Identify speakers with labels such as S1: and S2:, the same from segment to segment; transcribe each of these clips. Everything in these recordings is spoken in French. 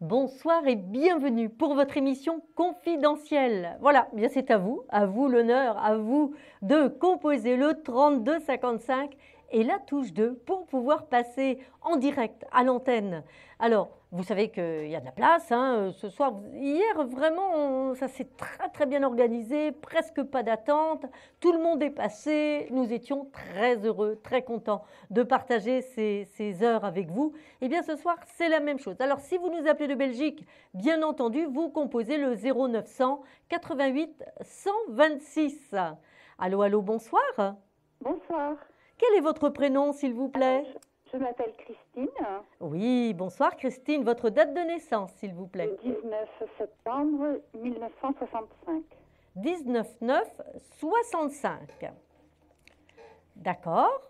S1: bonsoir et bienvenue pour votre émission confidentielle. Voilà, bien c'est à vous l'honneur, à vous de composer le 32 55 et la touche 2 pour pouvoir passer en direct à l'antenne. Alors, vous savez qu'il y a de la place ce soir. Hier, vraiment, ça s'est très bien organisé, presque pas d'attente. Tout le monde est passé. Nous étions très heureux, très contents de partager ces heures avec vous. Et bien, ce soir, c'est la même chose. Alors, si vous nous appelez de Belgique, bien entendu, vous composez le 0900 88 126. Allô, allô, bonsoir.
S2: Bonsoir.
S1: Quel est votre prénom, s'il vous plaît?
S2: Je m'appelle Christine.
S1: Oui, bonsoir Christine. Votre date de naissance, s'il vous plaît?
S2: Le 19 septembre 1965.
S1: 19-9-65. D'accord.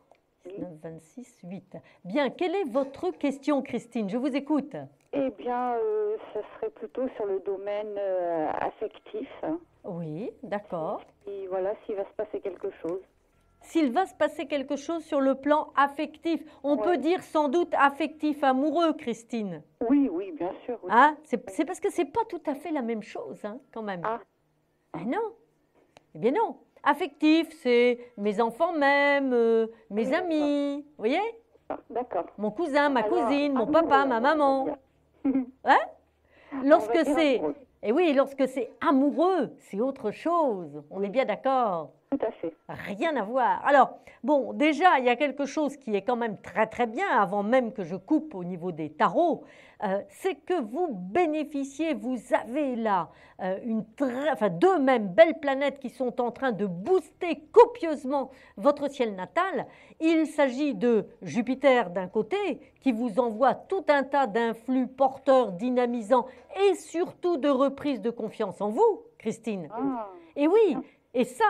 S1: 19, 26, 8. Bien, quelle est votre question, Christine? Je vous écoute.
S2: Eh bien, ce serait plutôt sur le domaine affectif.
S1: Oui, d'accord.
S2: Et voilà, s'il va se passer quelque chose.
S1: S'il va se passer quelque chose sur le plan affectif. On peut dire sans doute affectif amoureux, Christine.
S2: Oui, bien sûr. Oui.
S1: Hein? C'est parce que c'est pas tout à fait la même chose, quand même.
S2: Ah.
S1: Non. Eh bien non. Affectif, c'est mes enfants même, mes amis. Vous voyez?
S2: D'accord.
S1: Mon cousin, ma cousine, mon papa, ma maman. Hein? Lorsque c'est... Et oui, lorsque c'est amoureux, c'est autre chose. On est bien d'accord?
S2: Tout à fait.
S1: Rien à voir. Alors, bon, déjà, il y a quelque chose qui est quand même très bien, avant même que je coupe au niveau des tarots, c'est que vous bénéficiez, vous avez là deux même belles planètes qui sont en train de booster copieusement votre ciel natal. Il s'agit de Jupiter d'un côté, qui vous envoie tout un tas d'influx porteurs, dynamisants, et surtout de reprise de confiance en vous, Christine.
S2: Ah.
S1: Et oui, et ça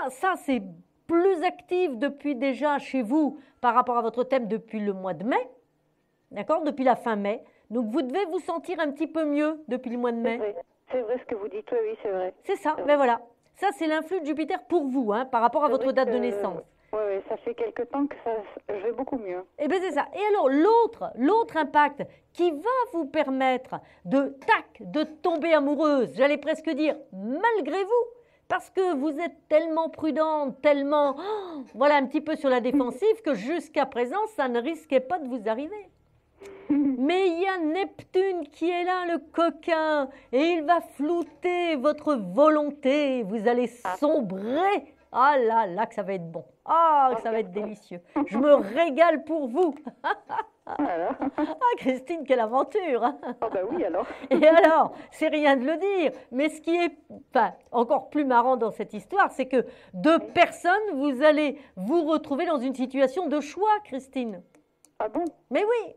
S1: c'est plus actif depuis déjà chez vous par rapport à votre thème depuis le mois de mai, d'accord, depuis la fin mai. Donc vous devez vous sentir un petit peu mieux depuis le mois de mai.
S2: C'est vrai ce que vous dites, oui, c'est vrai.
S1: C'est ça, ben voilà. Ça c'est l'influx de Jupiter pour vous, par rapport à votre date de naissance.
S2: Oui, ça fait quelque temps que je vais beaucoup mieux.
S1: Eh bien c'est ça. Et alors l'autre impact qui va vous permettre de tomber amoureuse, j'allais presque dire malgré vous, parce que vous êtes tellement prudente, tellement, voilà, un petit peu sur la défensive que jusqu'à présent, ça ne risquait pas de vous arriver. Mais il y a Neptune qui est là, le coquin, et il va flouter votre volonté. Vous allez sombrer. Ah là, que ça va être bon. Ah, que ça va être délicieux. Je me régale pour vous.
S2: Voilà.
S1: Ah, Christine, quelle aventure!
S2: Ah bah oui, alors.
S1: Et alors, c'est rien de le dire, mais ce qui est encore plus marrant dans cette histoire, c'est que deux personnes, vous allez vous retrouver dans une situation de choix, Christine.
S2: Ah bon?
S1: Mais oui.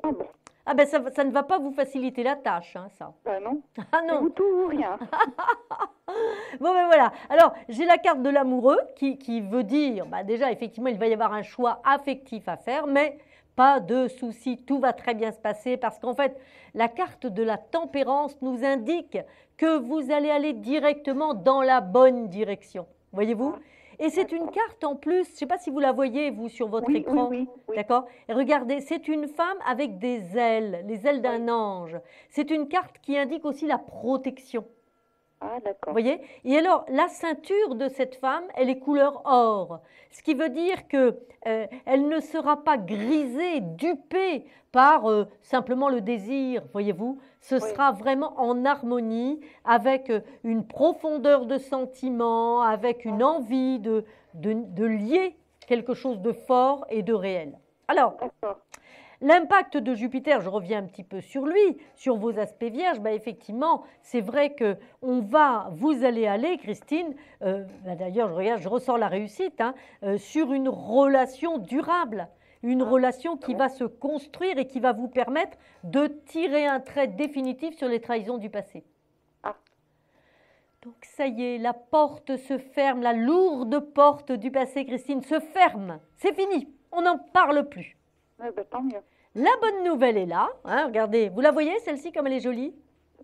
S2: Ah bon.
S1: Ah ben ça ne va pas vous faciliter la tâche, ça.
S2: Bah non.
S1: Ah non.
S2: Ou tout ou rien.
S1: Bon ben voilà, alors j'ai la carte de l'amoureux qui veut dire, déjà effectivement il va y avoir un choix affectif à faire, mais pas de souci, tout va très bien se passer parce qu'en fait la carte de la tempérance nous indique que vous allez aller directement dans la bonne direction, voyez-vous? Et c'est une carte en plus, je ne sais pas si vous la voyez vous sur votre écran,
S2: oui.
S1: d'accord? Et regardez, c'est une femme avec des ailes, les ailes d'un ange. C'est une carte qui indique aussi la protection.
S2: Ah, d'accord.
S1: Vous voyez? Et alors, la ceinture de cette femme, elle est couleur or. Ce qui veut dire qu'elle ne sera pas grisée, dupée par simplement le désir, voyez-vous? Ce sera vraiment en harmonie avec une profondeur de sentiment, avec une envie de lier quelque chose de fort et de réel. Alors, l'impact de Jupiter, je reviens un petit peu sur lui, sur vos aspects vierges, effectivement, c'est vrai que vous allez aller, Christine, d'ailleurs, je ressors la réussite, sur une relation durable, une relation qui va se construire et qui va vous permettre de tirer un trait définitif sur les trahisons du passé. Donc ça y est, la porte se ferme, la lourde porte du passé, Christine, se ferme. C'est fini, on n'en parle plus.
S2: Tant mieux.
S1: La bonne nouvelle est là. Regardez, vous la voyez celle-ci comme elle est jolie?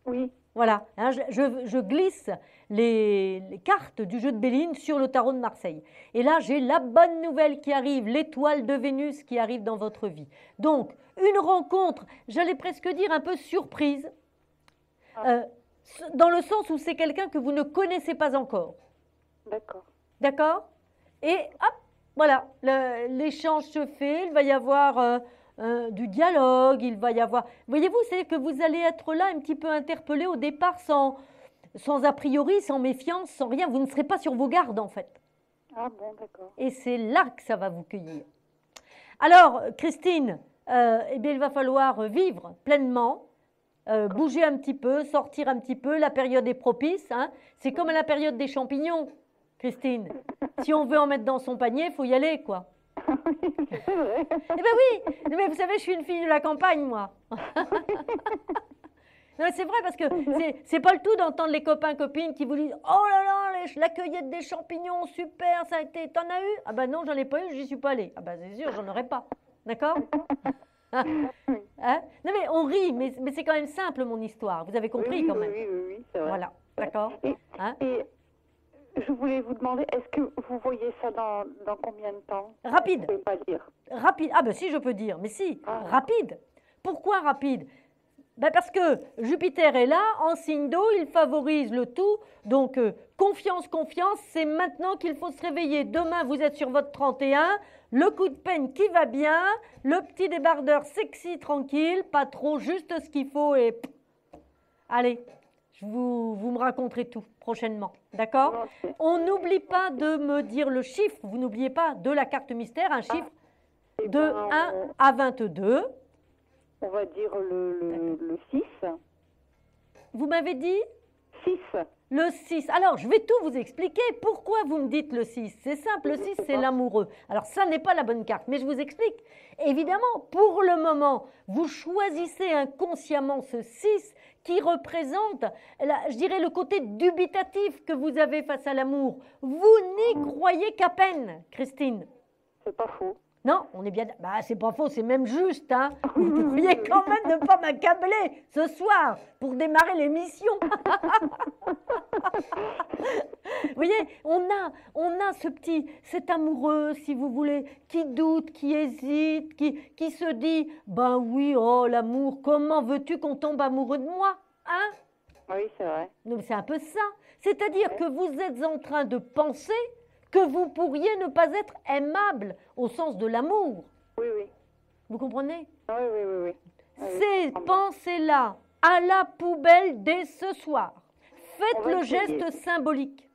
S2: Oui.
S1: Voilà, je glisse les cartes du jeu de Béline sur le tarot de Marseille. Et là, j'ai la bonne nouvelle qui arrive, l'étoile de Vénus qui arrive dans votre vie. Donc, une rencontre, j'allais presque dire un peu surprise, euh, dans le sens où c'est quelqu'un que vous ne connaissez pas encore.
S2: D'accord.
S1: D'accord? Et hop, voilà, l'échange se fait, il va y avoir du dialogue, il va y avoir... Voyez-vous, c'est que vous allez être là un petit peu interpellé au départ sans a priori, sans méfiance, sans rien. Vous ne serez pas sur vos gardes en fait.
S2: Ah bon, d'accord.
S1: Et c'est là que ça va vous cueillir. Alors, Christine, eh bien, il va falloir vivre pleinement, bouger un petit peu, sortir un petit peu. La période est propice. Hein. C'est comme la période des champignons, Christine. Si on veut en mettre dans son panier, il faut y aller, quoi.
S2: C'est vrai.
S1: Eh bien oui, mais vous savez, je suis une fille de la campagne, moi. Non, c'est vrai parce que c'est pas le tout d'entendre les copains, copines qui vous disent « Oh là là, la cueillette des champignons, super, ça a été... T'en as eu ?» Ah ben non, j'en ai pas eu, j'y suis pas allée. Ah ben c'est sûr, j'en aurais pas. D'accord? Hein? Non mais on rit, mais c'est quand même simple mon histoire. Vous avez compris
S2: Oui,
S1: quand même.
S2: Oui, c'est vrai.
S1: Voilà, d'accord? Hein?
S2: Et je voulais vous demander, est-ce que vous voyez ça dans combien de temps?
S1: Rapide.
S2: Vous pouvez pas dire.
S1: Rapide. Ah ben si, je peux dire, mais si,
S2: Ah.
S1: rapide. Pourquoi rapide? Ben parce que Jupiter est là, en signe d'eau, il favorise le tout. Donc, confiance, confiance, c'est maintenant qu'il faut se réveiller. Demain, vous êtes sur votre 31, le coup de peine qui va bien, le petit débardeur sexy, tranquille, pas trop, juste ce qu'il faut et... Allez, vous me raconterez tout prochainement, d'accord? On n'oublie pas de me dire le chiffre, vous n'oubliez pas de la carte mystère, un chiffre de 1 à 22.
S2: On va dire le 6.
S1: Vous m'avez dit
S2: 6.
S1: le 6. Alors, je vais tout vous expliquer. Pourquoi vous me dites le 6? C'est simple, le 6, c'est l'amoureux. Alors, ça n'est pas la bonne carte, mais je vous explique. Évidemment, pour le moment, vous choisissez inconsciemment ce 6 qui représente, je dirais, le côté dubitatif que vous avez face à l'amour. Vous n'y croyez qu'à peine, Christine.
S2: C'est pas faux.
S1: Non, on est bien... Bah, c'est pas faux, c'est même juste. Hein. Vous devriez quand même ne pas m'accabler ce soir pour démarrer l'émission. Vous voyez, on a cet amoureux, si vous voulez, qui doute, qui hésite, qui se dit, ben oui, oh l'amour, comment veux-tu qu'on tombe amoureux de moi? Hein?
S2: Oui, c'est vrai.
S1: Donc c'est un peu ça. C'est-à-dire que vous êtes en train de penser que vous pourriez ne pas être aimable au sens de l'amour.
S2: Oui, oui.
S1: Vous comprenez?
S2: Oui.
S1: Ces pensées-là, à la poubelle dès ce soir. Faites le geste symbolique.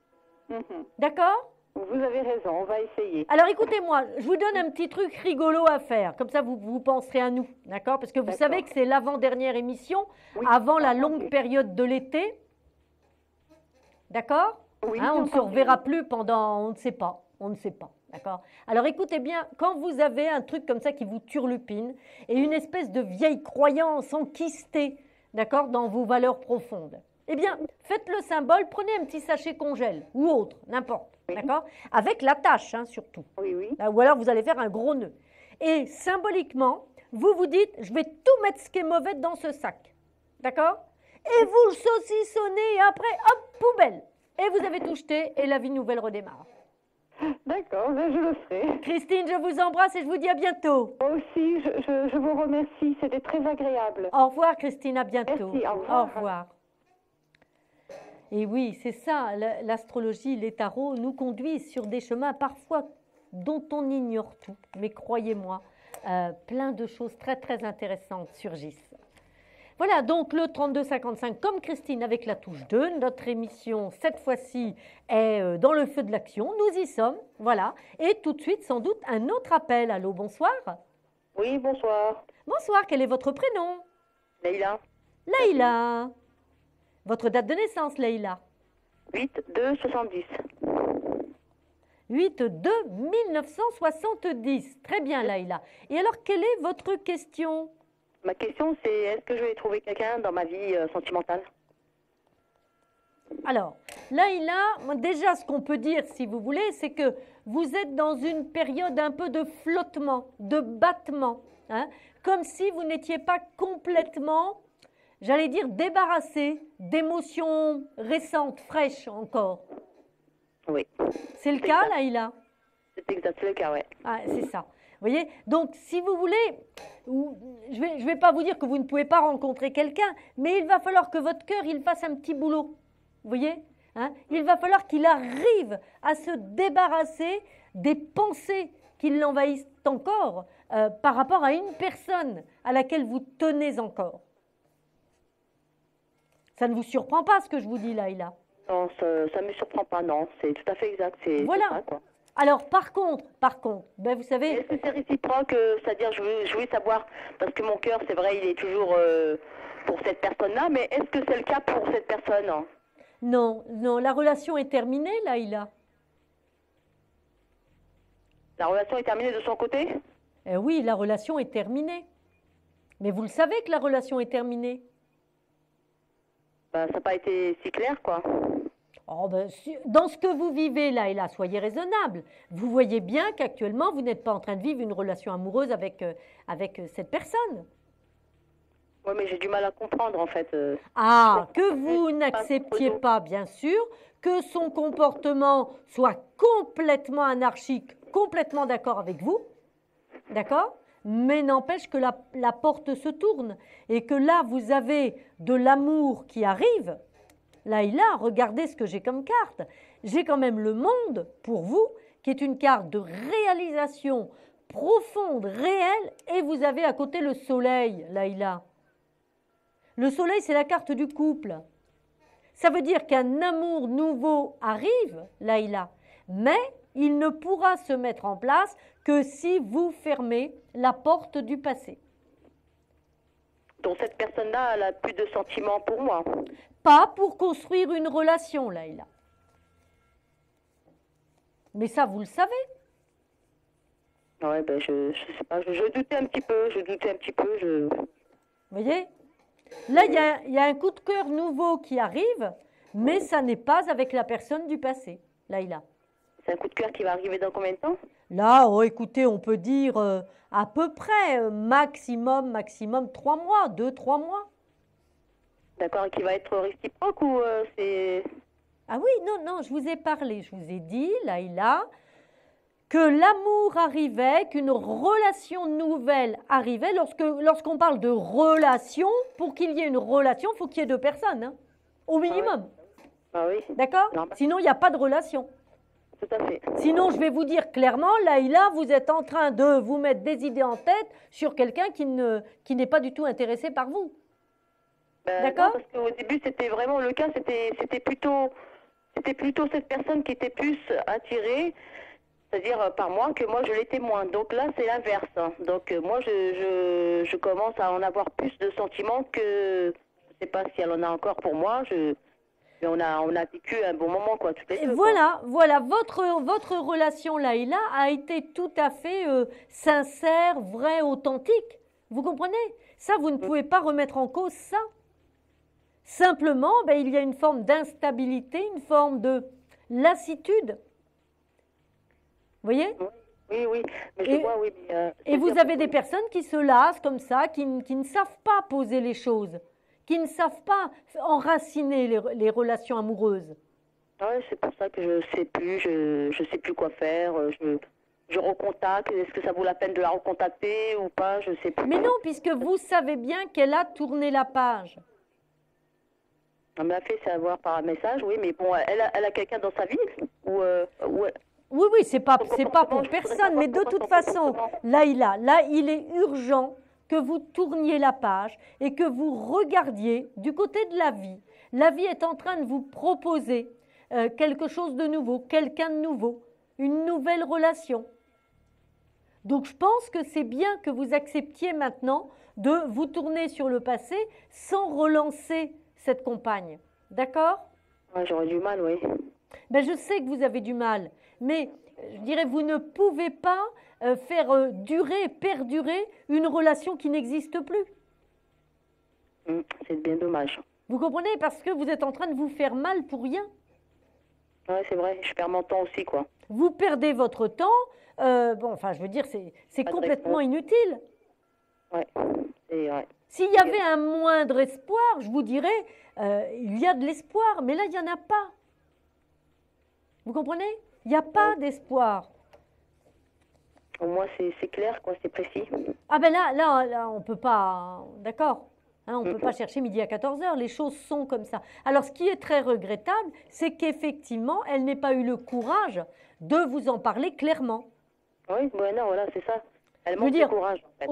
S1: D'accord?
S2: Vous avez raison, on va essayer.
S1: Alors écoutez-moi, je vous donne un petit truc rigolo à faire. Comme ça, vous penserez à nous. D'accord? Parce que vous savez que c'est l'avant-dernière émission, avant la longue période de l'été. D'accord?
S2: Oui,
S1: hein, on ne se reverra plus pendant, on ne sait pas, d'accord? Alors écoutez bien, quand vous avez un truc comme ça qui vous turlupine et une espèce de vieille croyance enquistée, d'accord, dans vos valeurs profondes, eh bien, faites le symbole, prenez un petit sachet congèle ou autre, n'importe, d'accord? Avec l'attache, hein, surtout.
S2: Oui.
S1: Ou alors vous allez faire un gros nœud. Et symboliquement, vous vous dites, je vais tout mettre ce qui est mauvais dans ce sac, d'accord? Et vous le saucissonnez et après, hop, poubelle. Et vous avez tout jeté et la vie nouvelle redémarre.
S2: D'accord, je le ferai.
S1: Christine, je vous embrasse et je vous dis à bientôt.
S2: Moi aussi, je vous remercie, c'était très agréable.
S1: Au revoir Christine, à bientôt.
S2: Merci, au revoir.
S1: Au revoir. Et oui, c'est ça, l'astrologie, les tarots nous conduisent sur des chemins parfois dont on ignore tout. Mais croyez-moi, plein de choses très très intéressantes surgissent. Voilà, donc le 3255, comme Christine avec la touche 2, notre émission, cette fois-ci, est dans le feu de l'action. Nous y sommes, voilà. Et tout de suite, sans doute, un autre appel. Allô, bonsoir.
S2: Oui, bonsoir.
S1: Bonsoir, quel est votre prénom?
S2: Leïla.
S1: Leïla. Votre date de naissance, Leïla?
S2: 8/2/70.
S1: 8/2/1970. Très bien, Leïla. Et alors, quelle est votre question?
S2: Ma question, c'est est-ce que je vais trouver quelqu'un dans ma vie sentimentale?
S1: Alors, Leïla, déjà, ce qu'on peut dire, si vous voulez, c'est que vous êtes dans une période un peu de flottement, de battement, hein, comme si vous n'étiez pas complètement, j'allais dire, débarrassé d'émotions récentes, fraîches encore.
S2: Oui.
S1: C'est le cas, Leïla?
S2: C'est exact, c'est le cas, ouais.
S1: Ah, c'est ça. voyez? Donc, si vous voulez, je vais pas vous dire que vous ne pouvez pas rencontrer quelqu'un, mais il va falloir que votre cœur, il fasse un petit boulot. Vous voyez? Hein? Il va falloir qu'il arrive à se débarrasser des pensées qui l'envahissent encore par rapport à une personne à laquelle vous tenez encore. Ça ne vous surprend pas ce que je vous dis, Laïla?
S3: Non, ça ne me surprend pas, non. C'est tout à fait exact.
S1: Voilà.
S3: Ça, quoi.
S1: Alors, par contre, ben, vous savez...
S3: Est-ce que c'est réciproque? C'est-à-dire, je voulais savoir, parce que mon cœur, c'est vrai, il est toujours pour cette personne-là, mais est-ce que c'est le cas pour cette personne?
S1: Non, non, la relation est terminée, Laïla.
S3: La relation est terminée de son côté?
S1: Oui, la relation est terminée. Mais vous le savez que la relation est terminée.
S3: Ben, ça n'a pas été si clair, quoi.
S1: Oh ben, dans ce que vous vivez, Laïla, soyez raisonnable. Vous voyez bien qu'actuellement, vous n'êtes pas en train de vivre une relation amoureuse avec cette personne.
S3: Oui, mais j'ai du mal à comprendre, en fait.
S1: Que vous n'acceptiez pas, bien sûr, que son comportement soit complètement anarchique, complètement d'accord avec vous, d'accord? Mais n'empêche que la porte se tourne et que là, vous avez de l'amour qui arrive. Laïla, regardez ce que j'ai comme carte. J'ai quand même le monde, pour vous, qui est une carte de réalisation profonde, réelle, et vous avez à côté le soleil, Laïla. Le soleil, c'est la carte du couple. Ça veut dire qu'un amour nouveau arrive, Laïla, mais il ne pourra se mettre en place que si vous fermez la porte du passé.
S3: Donc cette personne-là, elle n'a plus de sentiments pour moi.
S1: Pas pour construire une relation, Laïla. Mais ça, vous le savez.
S3: Ouais, ben je sais pas, je doutais un petit peu,
S1: Vous voyez? Là, il y a un coup de cœur nouveau qui arrive, mais ça n'est pas avec la personne du passé, Laïla.
S3: C'est un coup de cœur qui va arriver dans combien de temps?
S1: Là, écoutez, on peut dire à peu près, maximum 3 mois, 2-3 mois.
S3: D'accord, et qui va être réciproque ou c'est...
S1: Ah oui, non, je vous ai parlé, je vous ai dit, Laïla, que l'amour arrivait, qu'une relation nouvelle arrivait. Lorsqu'on parle de relation, pour qu'il y ait une relation, il faut qu'il y ait 2 personnes, hein, au minimum.
S3: Ah oui.
S1: D'accord? Sinon, il n'y a pas de relation.
S3: Tout à fait.
S1: Sinon, je vais vous dire clairement, Laïla, vous êtes en train de vous mettre des idées en tête sur quelqu'un qui n'est pas du tout intéressé par vous. D'accord?
S3: Parce qu'au début, c'était vraiment le cas, c'était plutôt cette personne qui était plus attirée, c'est-à-dire par moi, que moi je l'étais moins. Donc là, c'est l'inverse. Donc moi, je commence à en avoir plus de sentiments que, je ne sais pas si elle en a encore pour moi, mais on a vécu un bon moment, quoi, toutes les deux.
S1: Voilà, votre relation, Laïla, a été tout à fait sincère, vraie, authentique. Vous comprenez? Ça, vous ne pouvez pas remettre en cause ça. Simplement, il y a une forme d'instabilité, une forme de lassitude. Vous voyez?
S3: Oui, mais je vois, oui.
S1: Et vous avez des personnes qui se lassent comme ça, qui ne savent pas poser les choses, qui ne savent pas enraciner les relations amoureuses.
S3: Oui, c'est pour ça que je sais plus quoi faire. Je recontacte. Est-ce que ça vaut la peine de la recontacter ou pas? Je sais plus.
S1: Mais non, puisque vous savez bien qu'elle a tourné la page.
S3: On m'a fait savoir par un message, oui, mais bon, elle a quelqu'un dans sa vie
S1: Oui, c'est pas pour personne, mais de toute façon, Laïla, là, il est urgent que vous tourniez la page et que vous regardiez du côté de la vie. La vie est en train de vous proposer quelque chose de nouveau, quelqu'un de nouveau, une nouvelle relation. Donc, je pense que c'est bien que vous acceptiez maintenant de vous tourner sur le passé sans relancer cette compagne. D'accord?
S3: Ouais, j'aurais du mal, oui.
S1: Je sais que vous avez du mal, mais je dirais vous ne pouvez pas faire perdurer une relation qui n'existe plus.
S3: C'est bien dommage.
S1: Vous comprenez? Parce que vous êtes en train de vous faire mal pour rien.
S3: Oui, c'est vrai, je perds mon temps aussi, quoi.
S1: Vous perdez votre temps, je veux dire, c'est complètement inutile.
S3: Ouais, c'est vrai.
S1: S'il y avait un moindre espoir, je vous dirais, il y a de l'espoir, mais là, il n'y en a pas. Vous comprenez? Il n'y a pas d'espoir.
S3: Au moins, c'est clair, quoi, c'est précis.
S1: Ah ben là, on peut pas, d'accord? Hein, on ne peut pas chercher midi à 14 heures, les choses sont comme ça. Alors, ce qui est très regrettable, c'est qu'effectivement, elle n'ait pas eu le courage de vous en parler clairement.
S3: Oui, non, voilà, c'est ça. Elle
S1: Je veux
S3: manque de
S1: dire,
S3: courage, en fait.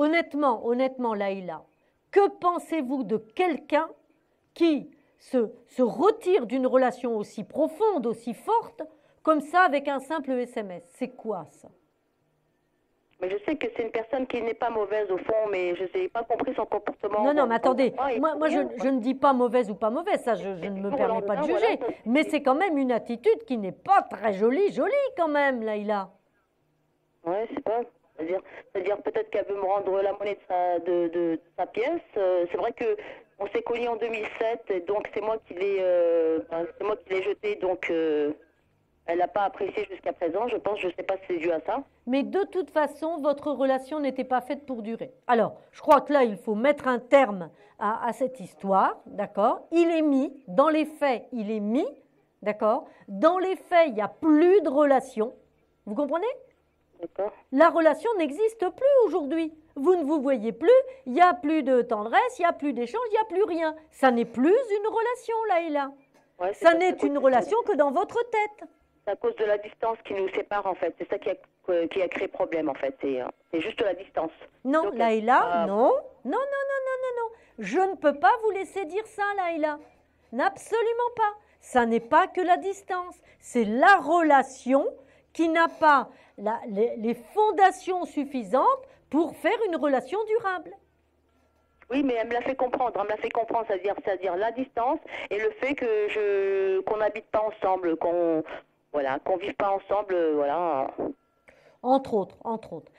S1: honnêtement, Laïla, que pensez-vous de quelqu'un qui se retire d'une relation aussi profonde, aussi forte, comme ça, avec un simple SMS? C'est quoi ça?
S3: Mais je sais que c'est une personne qui n'est pas mauvaise au fond, mais je n'ai pas compris son comportement.
S1: Non, mais attendez,
S3: Ah,
S1: moi je ne dis pas mauvaise ou pas mauvaise, ça je ne me permets pas de juger, mais c'est quand même une attitude qui n'est pas très jolie quand même, Laïla.
S3: Ouais, c'est pas. C'est-à-dire peut-être qu'elle veut me rendre la monnaie de sa pièce. C'est vrai que on s'est connus en 2007, et donc c'est moi qui l'ai jeté, donc elle n'a pas apprécié jusqu'à présent. Je pense, je sais pas si c'est dû à ça.
S1: Mais de toute façon, votre relation n'était pas faite pour durer. Alors, je crois que là, il faut mettre un terme à cette histoire, d'accord? Il est mis, dans les faits, il est mis, d'accord? Dans les faits, il n'y a plus de relation. Vous comprenez?
S3: D'accord.
S1: La relation n'existe plus aujourd'hui. Vous ne vous voyez plus, il n'y a plus de tendresse, il n'y a plus d'échange, il n'y a plus rien. Ça n'est plus une relation, Laïla.
S3: Ouais,
S1: Ça n'est une relation que dans votre tête.
S3: C'est à cause de la distance qui nous sépare, en fait. C'est ça qui a créé problème, en fait. C'est juste la distance.
S1: Non,
S3: Donc,
S1: Laïla, non. Non. Je ne peux pas vous laisser dire ça, Laïla. Absolument pas. Ça n'est pas que la distance. C'est la relation qui n'a pas les fondations suffisantes pour faire une relation durable.
S3: Oui, mais elle me l'a fait comprendre. Elle me l'a fait comprendre, c'est-à-dire la distance et le fait que qu'on n'habite pas ensemble, qu'on vive pas ensemble, voilà.
S1: Entre autres.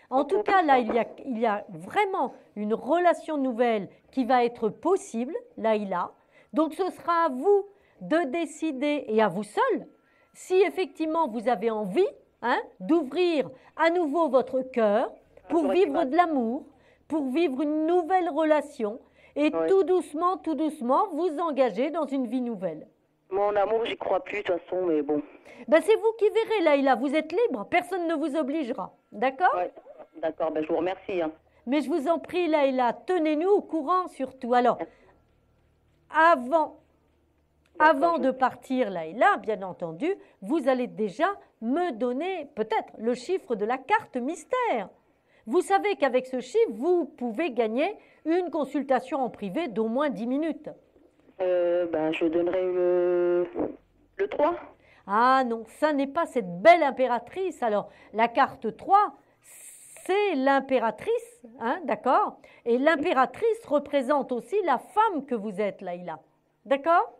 S1: En tout cas, là, il y a vraiment une relation nouvelle qui va être possible, Laïla. Donc, ce sera à vous de décider, et à vous seul, si effectivement vous avez envie d'ouvrir à nouveau votre cœur pour vivre de l'amour, pour vivre une nouvelle relation, et tout doucement, vous engager dans une vie nouvelle.
S3: Mon amour, j'y crois plus de toute façon, mais bon.
S1: Ben, c'est vous qui verrez, Laïla, vous êtes libre, personne ne vous obligera, d'accord?
S3: Ouais, d'accord, ben, je vous remercie.
S1: Mais je vous en prie, Laïla, tenez-nous au courant surtout. Alors, avant de partir, Laïla, bien entendu, vous allez déjà me donner peut-être le chiffre de la carte mystère. Vous savez qu'avec ce chiffre, vous pouvez gagner une consultation en privé d'au moins 10 minutes.
S3: Je donnerai le 3.
S1: Ah non, ça n'est pas cette belle impératrice. Alors, la carte 3, c'est l'impératrice, d'accord? Et l'impératrice représente aussi la femme que vous êtes, Laïla. D'accord?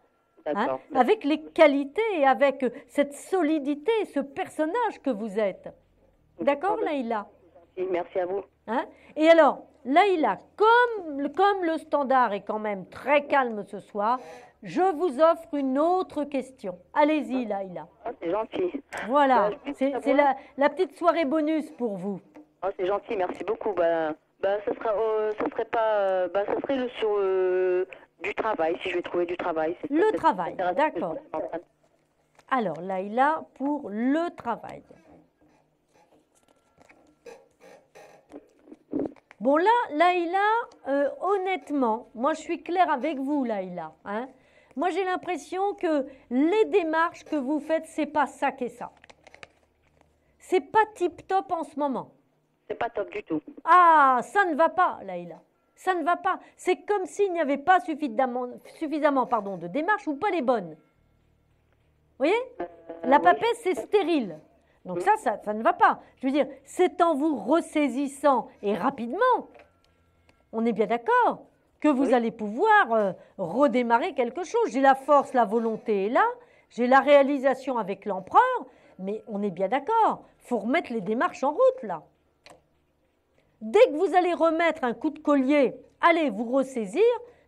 S3: D'accord.
S1: Avec les qualités et avec cette solidité, ce personnage que vous êtes. D'accord, Laïla?
S3: Merci à vous.
S1: Et alors, Laïla, comme le standard est quand même très calme ce soir, je vous offre une autre question. Allez-y, Laïla.
S3: C'est gentil.
S1: Voilà, c'est la petite soirée bonus pour vous.
S3: C'est gentil, merci beaucoup. Ça serait sur du travail, si je vais trouver du travail.
S1: Le travail, d'accord. Alors, Laïla, pour le travail. Bon là, Laïla, honnêtement, moi je suis claire avec vous, Laïla. Moi j'ai l'impression que les démarches que vous faites, c'est pas ça qu'est ça. C'est pas tip-top en ce moment.
S3: C'est pas top du tout.
S1: Ah, ça ne va pas, Laïla. Ça ne va pas. C'est comme s'il n'y avait pas suffisamment de démarches ou pas les bonnes. Vous voyez? La papesse, c'est stérile. Donc ça ne va pas. Je veux dire, c'est en vous ressaisissant et rapidement, on est bien d'accord, que vous allez pouvoir redémarrer quelque chose. J'ai la force, la volonté est là, j'ai la réalisation avec l'empereur, mais on est bien d'accord, il faut remettre les démarches en route là. Dès que vous allez remettre un coup de collier, allez vous ressaisir,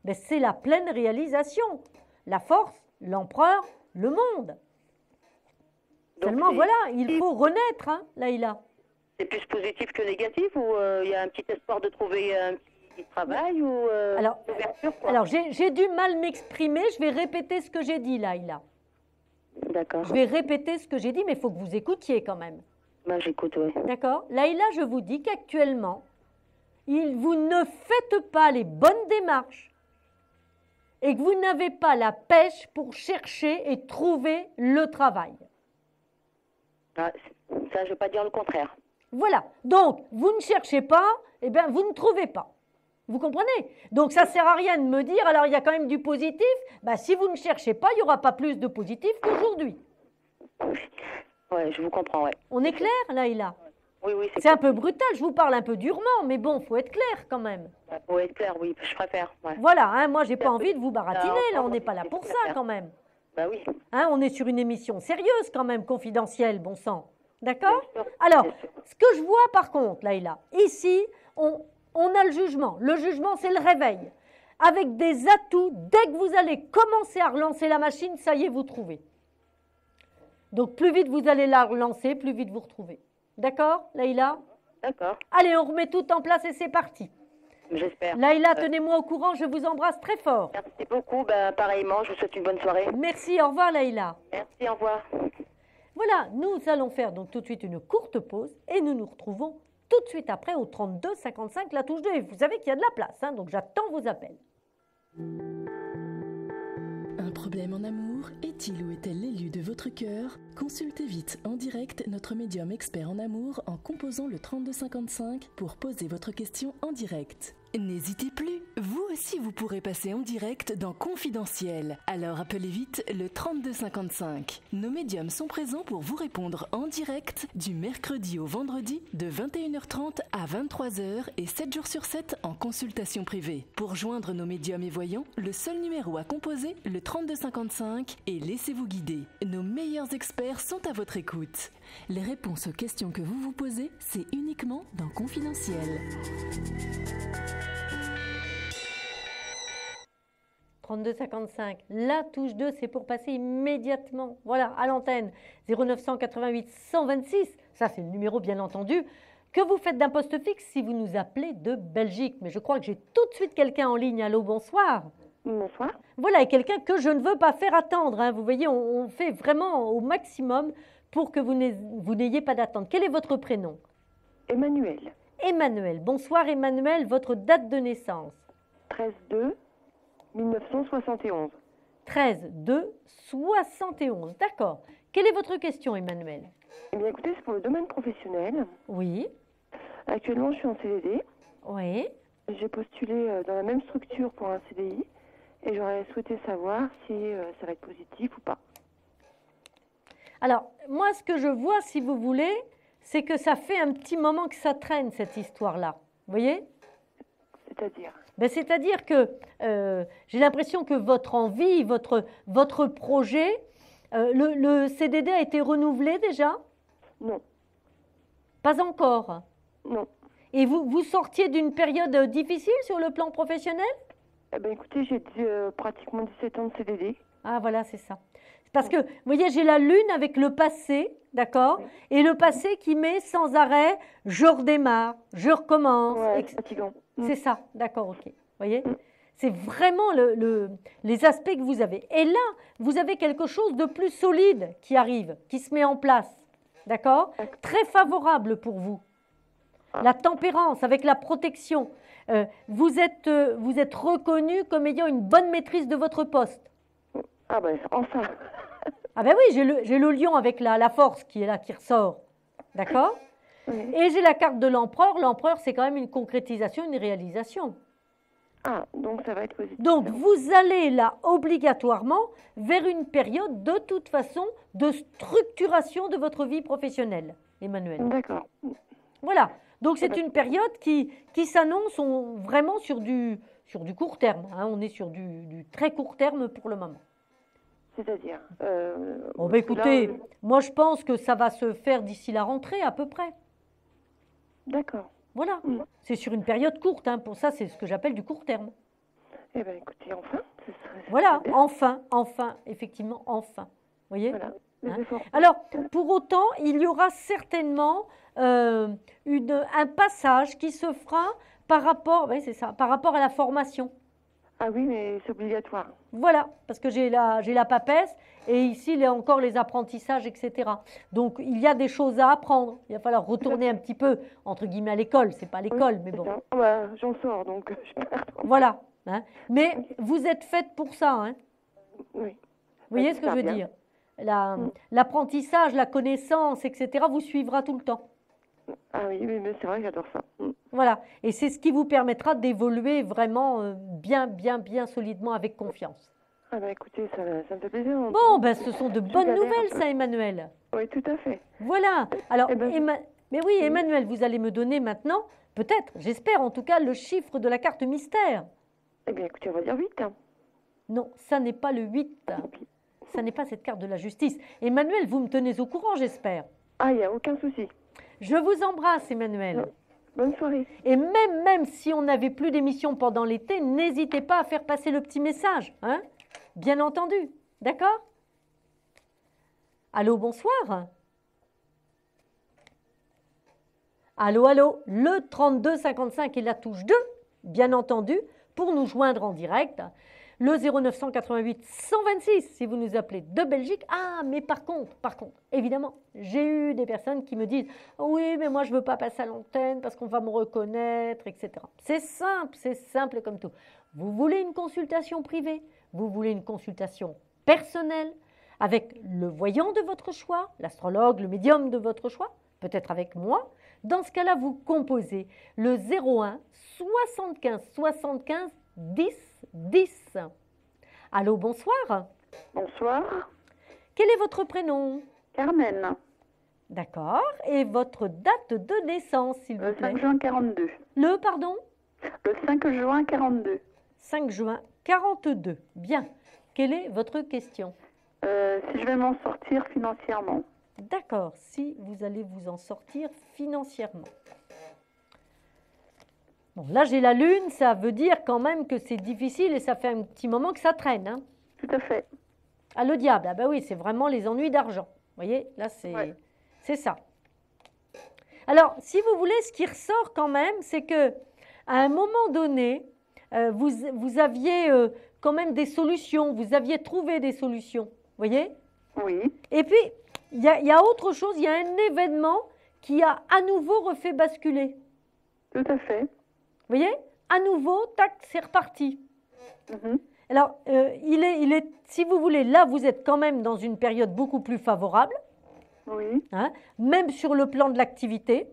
S1: ben c'est la pleine réalisation. La force, l'empereur, le monde. Seulement, voilà, il faut renaître, Laïla.
S3: C'est plus positif que négatif ou il y a un petit espoir de trouver un petit travail ou
S1: Alors, j'ai dû mal m'exprimer. Je vais répéter ce que j'ai dit, Laïla.
S3: D'accord.
S1: Je vais répéter ce que j'ai dit, mais il faut que vous écoutiez quand même.
S3: Bah, j'écoute, oui.
S1: D'accord? Laïla, je vous dis qu'actuellement, vous ne faites pas les bonnes démarches et que vous n'avez pas la pêche pour chercher et trouver le travail.
S3: Ah, ça, je ne veux pas dire le contraire.
S1: Voilà. Donc, vous ne cherchez pas, eh bien, vous ne trouvez pas. Vous comprenez? Donc, ça ne sert à rien de me dire, alors il y a quand même du positif. Ben, si vous ne cherchez pas, il n'y aura pas plus de positif qu'aujourd'hui.
S3: Oui, je vous comprends, oui.
S1: On est clair, Laïla?
S3: Oui, oui.
S1: C'est un peu brutal, je vous parle un peu durement, mais bon, il faut être clair quand même.
S3: Il faut être clair, oui, je préfère. Ouais.
S1: Voilà, hein, moi, j'ai pas envie de vous baratiner, là, on n'est pas là pour ça quand même.
S3: Bah oui.
S1: Hein, on est sur une émission sérieuse quand même, confidentielle, bon sang. D'accord? Alors, ce que je vois par contre, Laïla, ici, on a le jugement. Le jugement, c'est le réveil. Avec des atouts, dès que vous allez commencer à relancer la machine, ça y est, vous trouvez. Donc, plus vite vous allez la relancer, plus vite vous retrouvez. D'accord, Laïla?
S3: D'accord.
S1: Allez, on remet tout en place et c'est parti.
S3: J'espère.
S1: Laïla, tenez-moi au courant, je vous embrasse très fort.
S3: Merci beaucoup, ben, pareillement, je vous souhaite une bonne soirée.
S1: Merci, au revoir Laïla.
S3: Merci, au revoir.
S1: Voilà, nous allons faire donc tout de suite une courte pause et nous nous retrouvons tout de suite après au 32 55 la touche 2. Et vous savez qu'il y a de la place, hein, donc j'attends vos appels.
S4: Un problème en amour? Est-il ou est-elle l'élu de votre cœur? Consultez vite en direct notre médium expert en amour en composant le 3255 pour poser votre question en direct. N'hésitez plus, vous aussi vous pourrez passer en direct dans Confidentiel. Alors appelez vite le 3255. Nos médiums sont présents pour vous répondre en direct du mercredi au vendredi de 21h30 à 23h et 7 jours sur 7 en consultation privée. Pour joindre nos médiums et voyants, le seul numéro à composer, le 3255 et laissez-vous guider. Nos meilleurs experts sont à votre écoute. Les réponses aux questions que vous vous posez, c'est uniquement dans Confidentiel.
S1: 32 55, la touche 2, c'est pour passer immédiatement, voilà, à l'antenne, 0988 126, ça c'est le numéro bien entendu, que vous faites d'un poste fixe si vous nous appelez de Belgique. Mais je crois que j'ai tout de suite quelqu'un en ligne. Allô, bonsoir.
S2: Bonsoir.
S1: Voilà, et quelqu'un que je ne veux pas faire attendre, hein. Vous voyez, on fait vraiment au maximum pour que vous n'ayez pas d'attente. Quel est votre prénom?
S2: Emmanuel.
S1: Emmanuel. Bonsoir Emmanuel, votre date de naissance?
S2: 13/2/1971.
S1: 13/2/71, d'accord. Quelle est votre question Emmanuel?
S2: Eh bien écoutez, c'est pour le domaine professionnel.
S1: Oui.
S2: Actuellement, je suis en CDD.
S1: Oui.
S2: J'ai postulé dans la même structure pour un CDI et j'aurais souhaité savoir si ça va être positif ou pas.
S1: Alors, moi, ce que je vois, si vous voulez, c'est que ça fait un petit moment que ça traîne, cette histoire-là. Vous voyez?
S2: C'est-à-dire?
S1: Ben, c'est-à-dire que j'ai l'impression que votre envie, votre projet, le CDD a été renouvelé déjà?
S2: Non.
S1: Pas encore?
S2: Non.
S1: Et vous sortiez d'une période difficile sur le plan professionnel?
S2: Eh bien écoutez, j'ai pratiquement 17 ans de CDD.
S1: Ah voilà, c'est ça. Parce que, vous voyez, j'ai la lune avec le passé, d'accord? Et le passé qui met sans arrêt, je redémarre, je recommence.
S2: Ouais, c'est fatigant.
S1: C'est ça, d'accord, ok. Vous voyez? C'est vraiment les aspects que vous avez. Et là, vous avez quelque chose de plus solide qui arrive, qui se met en place, d'accord? Très favorable pour vous. La tempérance avec la protection. Vous êtes reconnu comme ayant une bonne maîtrise de votre poste.
S2: Ah ben, enfin.
S1: Ah ben oui, j'ai le lion avec la force qui est là, qui ressort. D'accord?
S2: Oui.
S1: Et j'ai la carte de l'empereur. L'empereur, c'est quand même une concrétisation, une réalisation.
S2: Ah, donc ça va être positif.
S1: Donc, vous allez là, obligatoirement, vers une période, de toute façon, de structuration de votre vie professionnelle, Emmanuel.
S2: D'accord.
S1: Voilà. Donc, c'est une période qui s'annonce vraiment sur du court terme. Hein. On est sur du très court terme pour le moment.
S2: C'est-à-dire
S1: Bon, ben écoutez, moi je pense que ça va se faire d'ici la rentrée à peu près.
S2: D'accord.
S1: Voilà. C'est sur une période courte. Hein. Pour ça, c'est ce que j'appelle du court terme.
S2: Eh bien écoutez, enfin.
S1: Voilà, enfin, effectivement, enfin. Vous voyez?
S2: Voilà.
S1: Hein? Alors, pour autant, il y aura certainement un passage qui se fera par rapport, oui, c'est ça, par rapport à la formation.
S2: Ah oui, mais c'est obligatoire.
S1: Voilà, parce que j'ai la papesse et ici, il y a encore les apprentissages, etc. Donc, il y a des choses à apprendre. Il va falloir retourner un petit peu, entre guillemets, à l'école. C'est pas l'école, mais
S2: C'est
S1: bon.
S2: ça. Ah bah, j'en sors, donc je peux pas attendre.
S1: Voilà. Hein. Mais vous êtes faite pour ça. Hein.
S2: Oui.
S1: Vous voyez ce que je veux
S2: bien.
S1: dire? L'apprentissage, la connaissance, etc. vous suivra tout le temps.
S2: Ah oui, mais c'est vrai que j'adore ça.
S1: Voilà. Et c'est ce qui vous permettra d'évoluer vraiment bien solidement avec confiance.
S2: Ah bah écoutez, ça me fait plaisir.
S1: Bon, ben ce sont de bonnes
S2: galère un
S1: nouvelles,
S2: peu.
S1: ça, Emmanuel.
S2: Oui, tout à fait.
S1: Voilà. Alors,
S2: Eh ben,
S1: mais oui, Emmanuel, vous allez me donner maintenant, peut-être, j'espère en tout cas, le chiffre de la carte mystère.
S2: Eh bien, écoutez, on va dire 8.
S1: Non, ça n'est pas le 8. Ça n'est pas cette carte de la justice. Emmanuel, vous me tenez au courant, j'espère.
S2: Ah, il n'y a aucun souci.
S1: Je vous embrasse, Emmanuel.
S2: Bonne soirée.
S1: Et même si on n'avait plus d'émission pendant l'été, n'hésitez pas à faire passer le petit message. Hein? Bien entendu. D'accord? Allô, bonsoir. Allô, le 32 55 et la touche 2, bien entendu, pour nous joindre en direct. Le 0988 126 si vous nous appelez de Belgique. Ah, mais par contre, évidemment, j'ai eu des personnes qui me disent « Oui, mais moi je ne veux pas passer à l'antenne parce qu'on va me reconnaître, etc. » C'est simple comme tout. Vous voulez une consultation privée? Vous voulez une consultation personnelle avec le voyant de votre choix, l'astrologue, le médium de votre choix, peut-être avec moi? Dans ce cas-là, vous composez le 01 75 75 10 10. Allô, bonsoir.
S5: Bonsoir.
S1: Quel est votre prénom?
S5: Carmen.
S1: D'accord. Et votre date de naissance, s'il vous
S5: Le
S1: plaît?
S5: 5 juin 42.
S1: Le, pardon?
S5: Le 5 juin 42.
S1: 5 juin 42. Bien. Quelle est votre question?
S5: Si je vais m'en sortir financièrement.
S1: D'accord. Si vous allez vous en sortir financièrement. Bon, là, j'ai la lune, ça veut dire quand même que c'est difficile et ça fait un petit moment que ça traîne. Hein.
S5: Tout à fait.
S1: Ah, le diable, ah bah oui, c'est vraiment les ennuis d'argent. Vous voyez, là, c'est ça. Alors, si vous voulez, ce qui ressort quand même, c'est que à un moment donné, vous aviez quand même des solutions, vous aviez trouvé des solutions. Vous voyez?
S5: Oui.
S1: Et puis, il y a autre chose, il y a un événement qui a à nouveau refait basculer.
S5: Tout à fait.
S1: Vous voyez? À nouveau, tac, c'est reparti.
S5: Mhm.
S1: Alors, si vous voulez, là, vous êtes quand même dans une période beaucoup plus favorable,
S5: Oui.
S1: hein, même sur le plan de l'activité.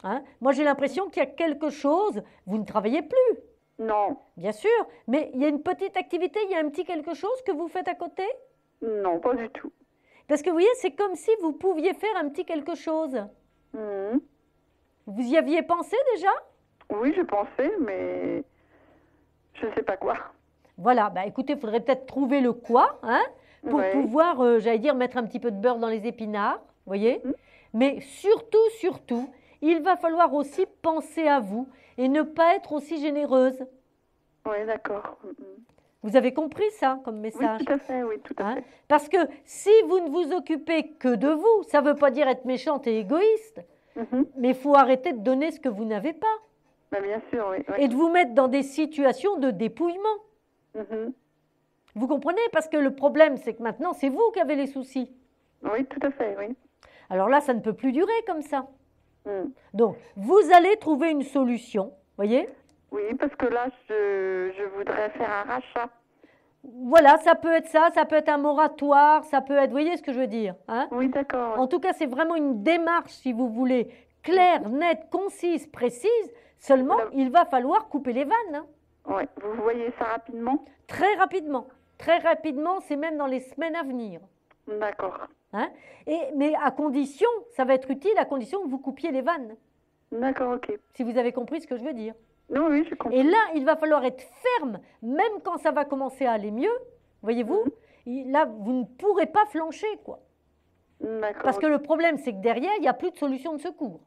S1: Hein. Moi, j'ai l'impression qu'il y a quelque chose, vous ne travaillez plus,
S5: Non.
S1: bien sûr, mais il y a une petite activité, il y a un petit quelque chose que vous faites à côté?
S5: Non, pas du tout.
S1: Parce que vous voyez, c'est comme si vous pouviez faire un petit quelque chose.
S5: Mhm.
S1: Vous y aviez pensé déjà?
S5: Oui, je pensais, mais je ne sais pas quoi.
S1: Voilà, bah écoutez, il faudrait peut-être trouver le quoi, hein, pour
S5: Ouais.
S1: pouvoir, j'allais dire, mettre un petit peu de beurre dans les épinards, vous voyez. Mais surtout, il va falloir aussi penser à vous et ne pas être aussi généreuse.
S5: Oui, d'accord. Mhm.
S1: Vous avez compris ça comme
S5: Oui,
S1: message?
S5: tout à fait, oui, tout à
S1: Hein?
S5: fait.
S1: Parce que si vous ne vous occupez que de vous, ça ne veut pas dire être méchante et égoïste,
S5: Mhm.
S1: mais il faut arrêter de donner ce que vous n'avez pas
S5: Bah, bien sûr, oui. oui.
S1: et de vous mettre dans des situations de dépouillement.
S5: Mhm.
S1: Vous comprenez? Parce que le problème, c'est que maintenant, c'est vous qui avez les soucis.
S5: Oui, tout à fait, oui.
S1: Alors là, ça ne peut plus durer comme ça.
S5: Mhm.
S1: Donc, vous allez trouver une solution, voyez?
S5: Oui, parce que là, je voudrais faire un rachat.
S1: Voilà, ça peut être ça, ça peut être un moratoire, ça peut être, vous voyez ce que je veux dire, hein?
S5: Oui, d'accord.
S1: En tout cas, c'est vraiment une démarche, si vous voulez, claire, nette, concise, précise. Seulement, il va falloir couper les vannes, hein,
S5: Oui, vous voyez ça rapidement?
S1: très rapidement. Très rapidement, c'est même dans les semaines à venir.
S5: D'accord.
S1: Hein? Mais à condition, ça va être utile à condition que vous coupiez les vannes,
S5: D'accord, ok.
S1: si vous avez compris ce que je veux dire.
S5: Non, oui, je comprends.
S1: Et là, il va falloir être ferme, même quand ça va commencer à aller mieux, voyez-vous, là, vous ne pourrez pas flancher, quoi.
S5: D'accord.
S1: Parce que le problème, c'est que derrière, il n'y a plus de solution de secours.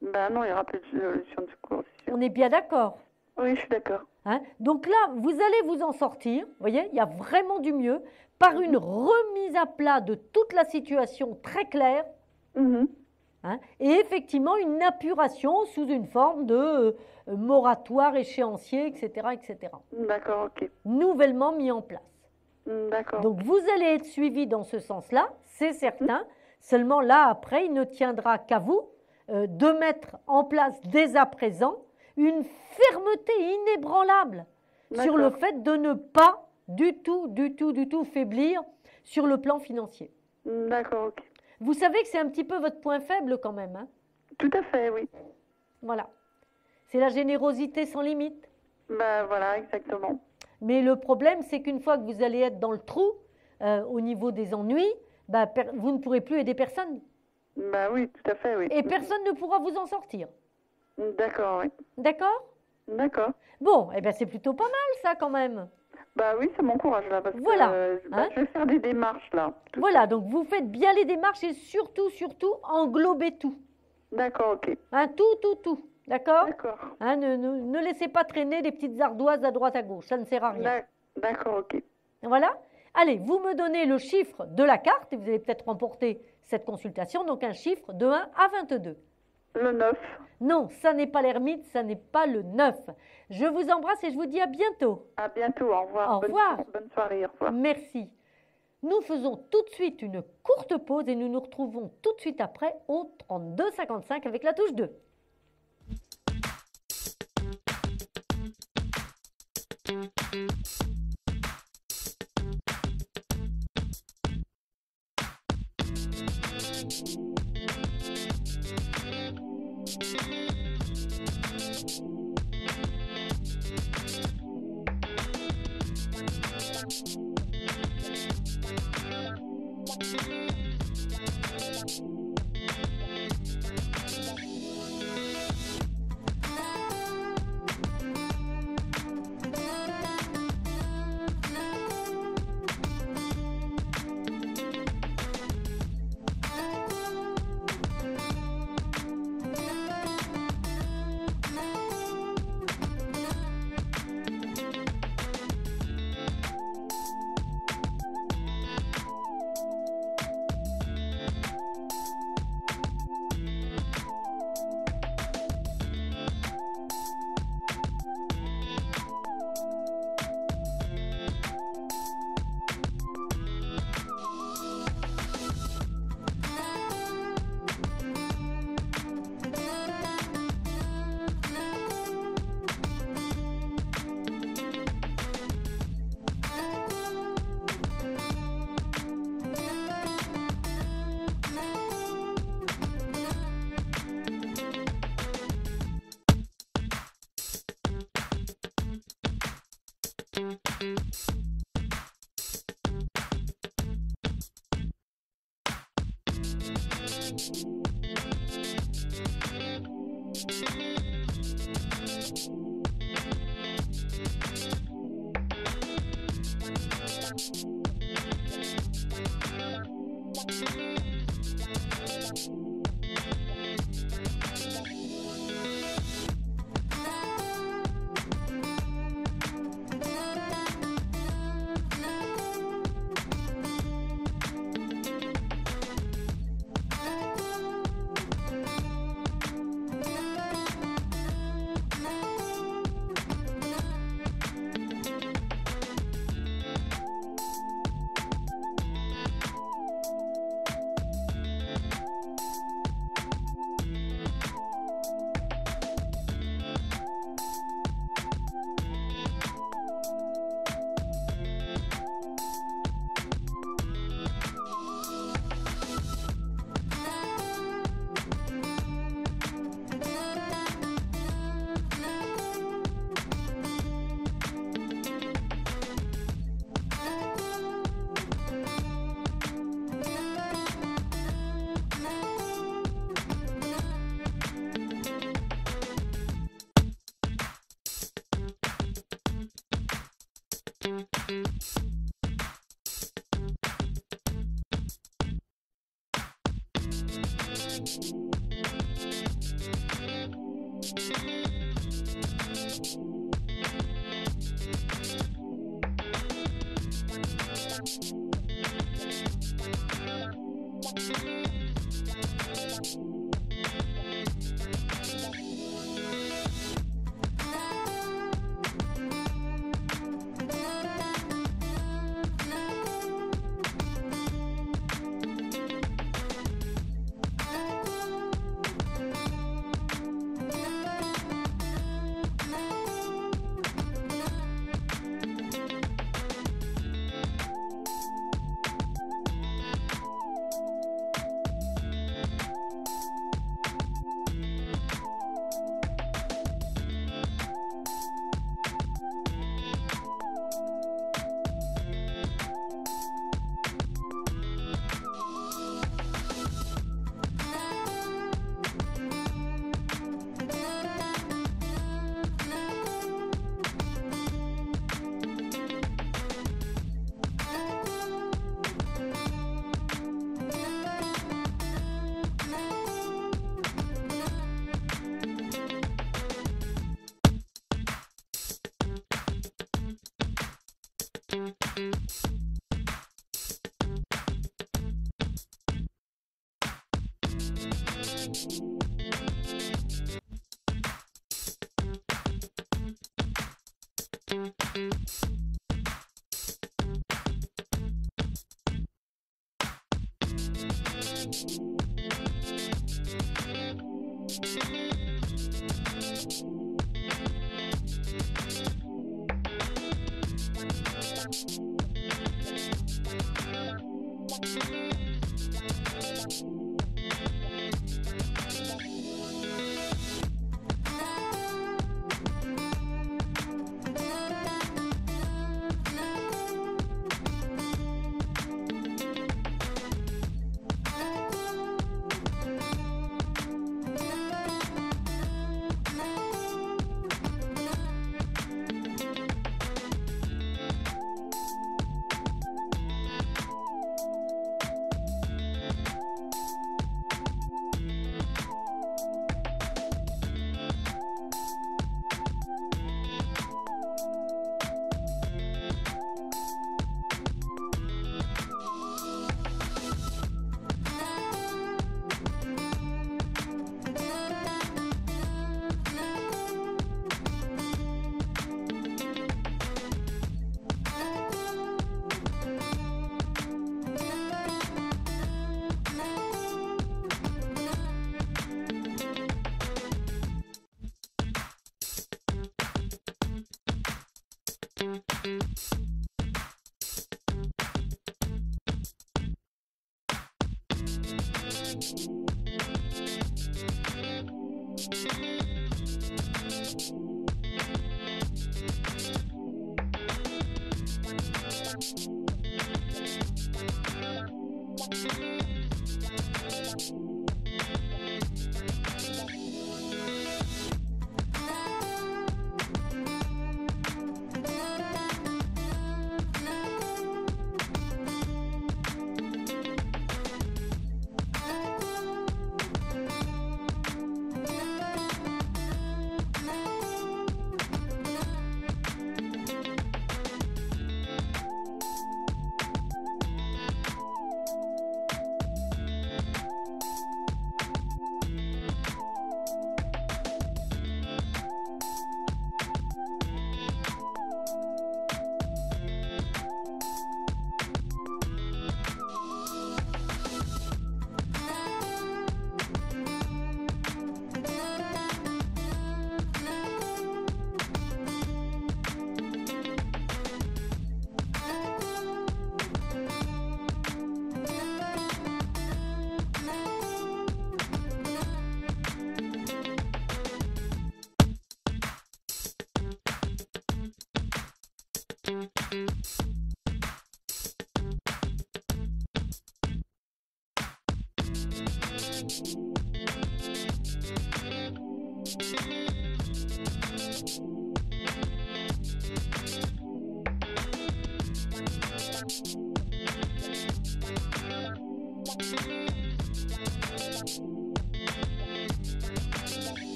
S5: Ben non, il n'y aura plus de solution de secours, c'est sûr.
S1: On est bien d'accord.
S5: Oui, je suis d'accord.
S1: Hein? Donc là, vous allez vous en sortir, vous voyez, il y a vraiment du mieux, par une remise à plat de toute la situation très claire,
S5: Mhm.
S1: hein, et effectivement une apuration sous une forme de moratoire échéancier, etc., etc.,
S5: D'accord, ok.
S1: nouvellement mis en place.
S5: D'accord.
S1: Donc vous allez être suivi dans ce sens-là, c'est certain. Seulement là, après, il ne tiendra qu'à vous de mettre en place dès à présent une fermeté inébranlable sur le fait de ne pas du tout faiblir sur le plan financier.
S5: D'accord, ok.
S1: Vous savez que c'est un petit peu votre point faible quand même, hein?
S5: Tout à fait, oui.
S1: Voilà. C'est la générosité sans limite.
S5: Bah voilà, exactement.
S1: Mais le problème, c'est qu'une fois que vous allez être dans le trou, au niveau des ennuis, bah, vous ne pourrez plus aider personne.
S5: Bah oui, tout à fait, oui.
S1: Et personne ne pourra vous en sortir.
S5: D'accord, oui.
S1: D'accord?
S5: D'accord.
S1: Bon, eh ben c'est plutôt pas mal ça quand même.
S5: Bah oui, ça m'encourage là, parce
S1: Voilà,
S5: que
S1: hein.
S5: je vais faire des démarches là.
S1: Voilà, donc vous faites bien les démarches et surtout, englobez tout.
S5: D'accord, ok.
S1: Hein, tout. D'accord?
S5: D'accord.
S1: Hein, ne laissez pas traîner des petites ardoises à droite à gauche, ça ne sert à rien.
S5: D'accord, ok.
S1: Voilà. Allez, vous me donnez le chiffre de la carte et vous allez peut-être remporter cette consultation, donc un chiffre de 1 à 22.
S5: Le 9.
S1: Non, ça n'est pas l'ermite, ça n'est pas le 9. Je vous embrasse et je vous dis à bientôt.
S5: À bientôt, au revoir.
S1: Au revoir.
S5: Bonne soirée, au revoir.
S1: Merci. Nous faisons tout de suite une courte pause et nous nous retrouvons tout de suite après au 32 55 avec la touche 2.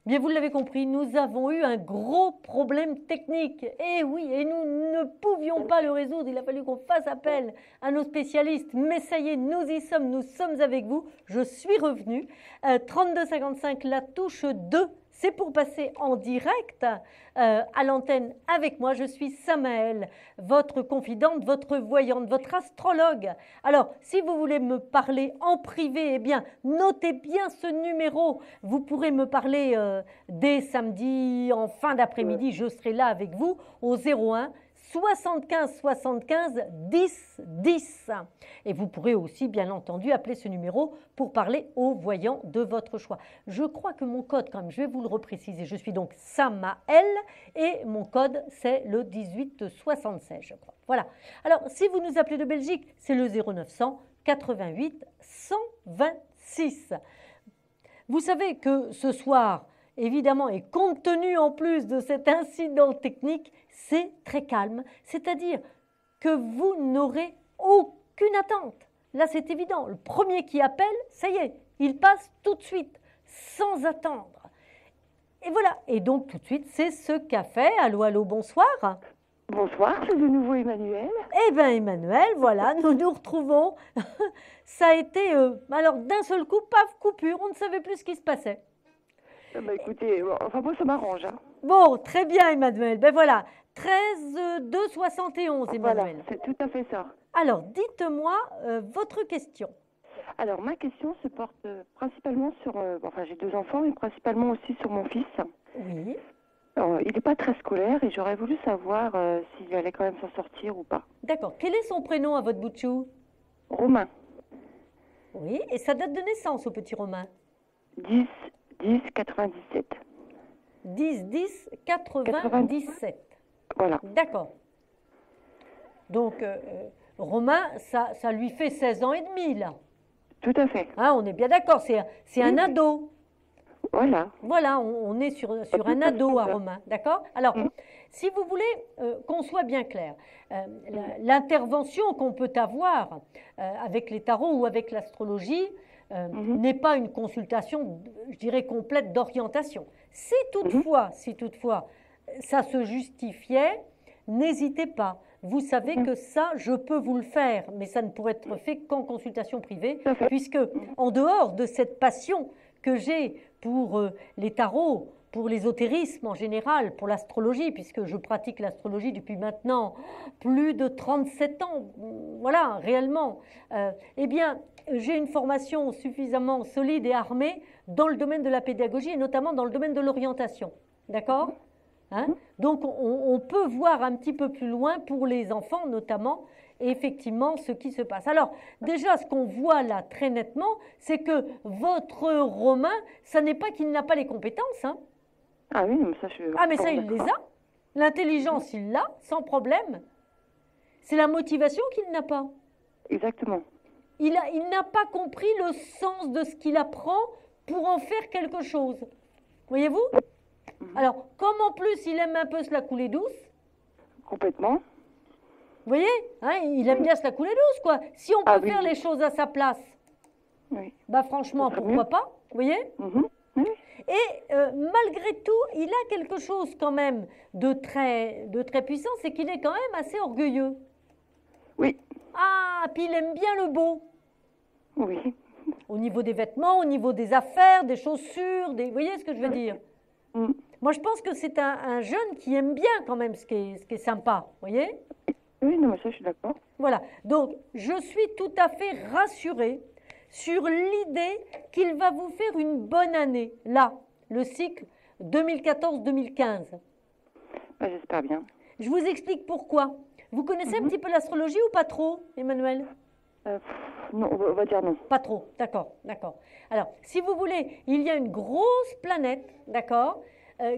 S1: Bien, vous l'avez compris, nous avons eu un gros problème technique. Et oui, et nous ne pouvions pas le résoudre. Il a fallu qu'on fasse appel à nos spécialistes. Mais ça y est, nous y sommes, nous sommes avec vous. Je suis revenue. 3255, la touche 2, c'est pour passer en direct à l'antenne avec moi. Je suis Samaëlle, votre confidente, votre voyante, votre astrologue. Alors, si vous voulez me parler en privé, eh bien, notez bien ce numéro. Vous pourrez me parler dès samedi, en fin d'après-midi. Je serai là avec vous au 01 75 75 10 10. Et vous pourrez aussi, bien entendu, appeler ce numéro pour parler au voyant de votre choix. Je crois que mon code, quand même, je vais vous le repréciser. Je suis donc Samaëlle et mon code, c'est le 1876, je crois. Voilà. Alors, si vous nous appelez de Belgique, c'est le 0900 88 126. Vous savez que ce soir, évidemment, et compte tenu en plus de cet incident technique, c'est très calme. C'est-à-dire que vous n'aurez aucune attente. Là, c'est évident. Le premier qui appelle, ça y est, il passe tout de suite, sans attendre. Et voilà. Et donc, tout de suite, c'est ce qu'a fait. Allô, allô, bonsoir.
S2: Bonsoir, c'est de nouveau Emmanuel.
S1: Eh bien, Emmanuel, voilà, nous nous retrouvons. Ça a été, alors d'un seul coup, paf, coupure, on ne savait plus ce qui se passait.
S2: Bah écoutez, enfin moi ça m'arrange. Hein.
S1: Bon, très bien Emmanuel, ben voilà, 13 2 71 Emmanuel.
S2: Voilà, c'est tout à fait ça.
S1: Alors, dites-moi votre question.
S2: Alors, ma question se porte principalement sur... enfin, j'ai 2 enfants, mais principalement aussi sur mon fils.
S1: Oui.
S2: Alors, il n'est pas très scolaire et j'aurais voulu savoir s'il allait quand même s'en sortir ou pas.
S1: D'accord. Quel est son prénom à votre bout de chou?
S2: Romain,
S1: Oui. Et sa date de naissance au petit Romain?
S2: 10-10-97.
S1: 10-10-97.
S2: Voilà,
S1: D'accord. Donc, Romain, ça lui fait 16 ans et demi, là.
S2: tout à fait.
S1: Hein, on est bien d'accord, c'est un ado.
S2: Voilà.
S1: Voilà, on est sur un ado à Romain, d'accord? Alors, si vous voulez qu'on soit bien clair, l'intervention qu'on peut avoir avec les tarots ou avec l'astrologie n'est pas une consultation, je dirais, complète d'orientation. Si toutefois, ça se justifiait, n'hésitez pas. Vous savez que ça, je peux vous le faire, mais ça ne pourrait être fait qu'en consultation privée, puisque en dehors de cette passion que j'ai pour les tarots, pour l'ésotérisme en général, pour l'astrologie, puisque je pratique l'astrologie depuis maintenant plus de 37 ans, voilà, réellement, eh bien, j'ai une formation suffisamment solide et armée dans le domaine de la pédagogie et notamment dans le domaine de l'orientation. D'accord ? Hein? Donc, on peut voir un petit peu plus loin pour les enfants notamment, et effectivement, ce qui se passe. Alors, déjà, ce qu'on voit là très nettement, c'est que votre Romain, ça n'est pas qu'il n'a pas les compétences. Hein.
S2: Ah oui, mais ça, je...
S1: Ah, mais ça, il les a. L'intelligence, il l'a, sans problème. C'est la motivation qu'il n'a pas.
S2: Exactement.
S1: Il n'a pas compris le sens de ce qu'il apprend pour en faire quelque chose. Voyez-vous ? Alors, comme en plus, il aime un peu se la couler douce.
S2: Complètement.
S1: Vous voyez, hein, il aime bien se la couler douce, quoi. Si on peut faire les choses à sa place, bah franchement, pourquoi pas, vous voyez. Et malgré tout, il a quelque chose quand même de très puissant, c'est qu'il est quand même assez orgueilleux.
S2: Oui.
S1: Ah, puis il aime bien le beau.
S2: Oui.
S1: Au niveau des vêtements, au niveau des affaires, des chaussures, vous voyez ce que je veux dire. Moi, je pense que c'est un jeune qui aime bien quand même ce qui est sympa, vous voyez.
S2: Oui, non, mais ça, je suis d'accord.
S1: Voilà, donc je suis tout à fait rassurée sur l'idée qu'il va vous faire une bonne année, là, le cycle 2014-2015.
S2: Bah, j'espère bien.
S1: Je vous explique pourquoi. Vous connaissez un petit peu l'astrologie ou pas trop, Emmanuel?
S2: Non, on va dire non.
S1: Pas trop, d'accord, d'accord. Alors, si vous voulez, il y a une grosse planète, d'accord,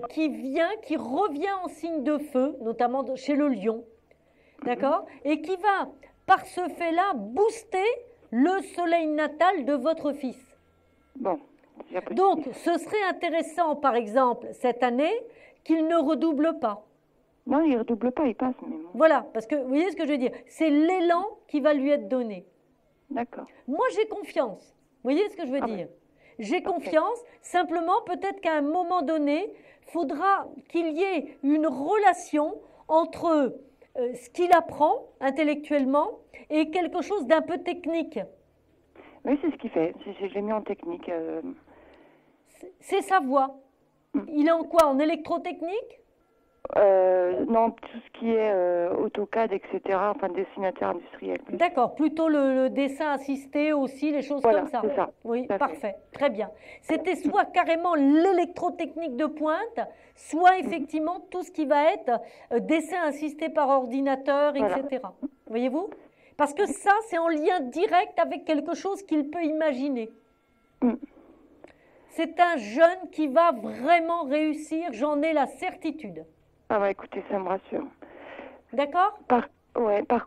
S1: qui revient en signe de feu, notamment chez le lion, d'accord, et qui va, par ce fait-là, booster le soleil natal de votre fils.
S2: Bon.
S1: Donc, ce serait intéressant, par exemple, cette année, qu'il ne redouble pas.
S2: Non, il ne redouble pas, il passe. Mais bon.
S1: Voilà, parce que, vous voyez ce que je veux dire, c'est l'élan qui va lui être donné.
S2: D'accord.
S1: Moi, j'ai confiance. Vous voyez ce que je veux dire? J'ai confiance, simplement, peut-être qu'à un moment donné, il faudra qu'il y ait une relation entre ce qu'il apprend intellectuellement et quelque chose d'un peu technique.
S2: Oui, c'est ce qu'il fait. Je l'ai mis en technique.
S1: C'est sa voie. Il est en quoi? En électrotechnique?
S2: Non, tout ce qui est AutoCAD, etc., enfin dessinateur industriel.
S1: D'accord, plutôt le dessin assisté aussi, les choses
S2: voilà,
S1: comme ça.
S2: C'est ça.
S1: Oui, parfait, très bien. C'était soit carrément l'électrotechnique de pointe, soit effectivement tout ce qui va être dessin assisté par ordinateur, etc. Voyez-vous? Parce que ça, c'est en lien direct avec quelque chose qu'il peut imaginer. C'est un jeune qui va vraiment réussir, j'en ai la certitude.
S2: Ah bah écoutez, ça me rassure.
S1: D'accord?
S2: Par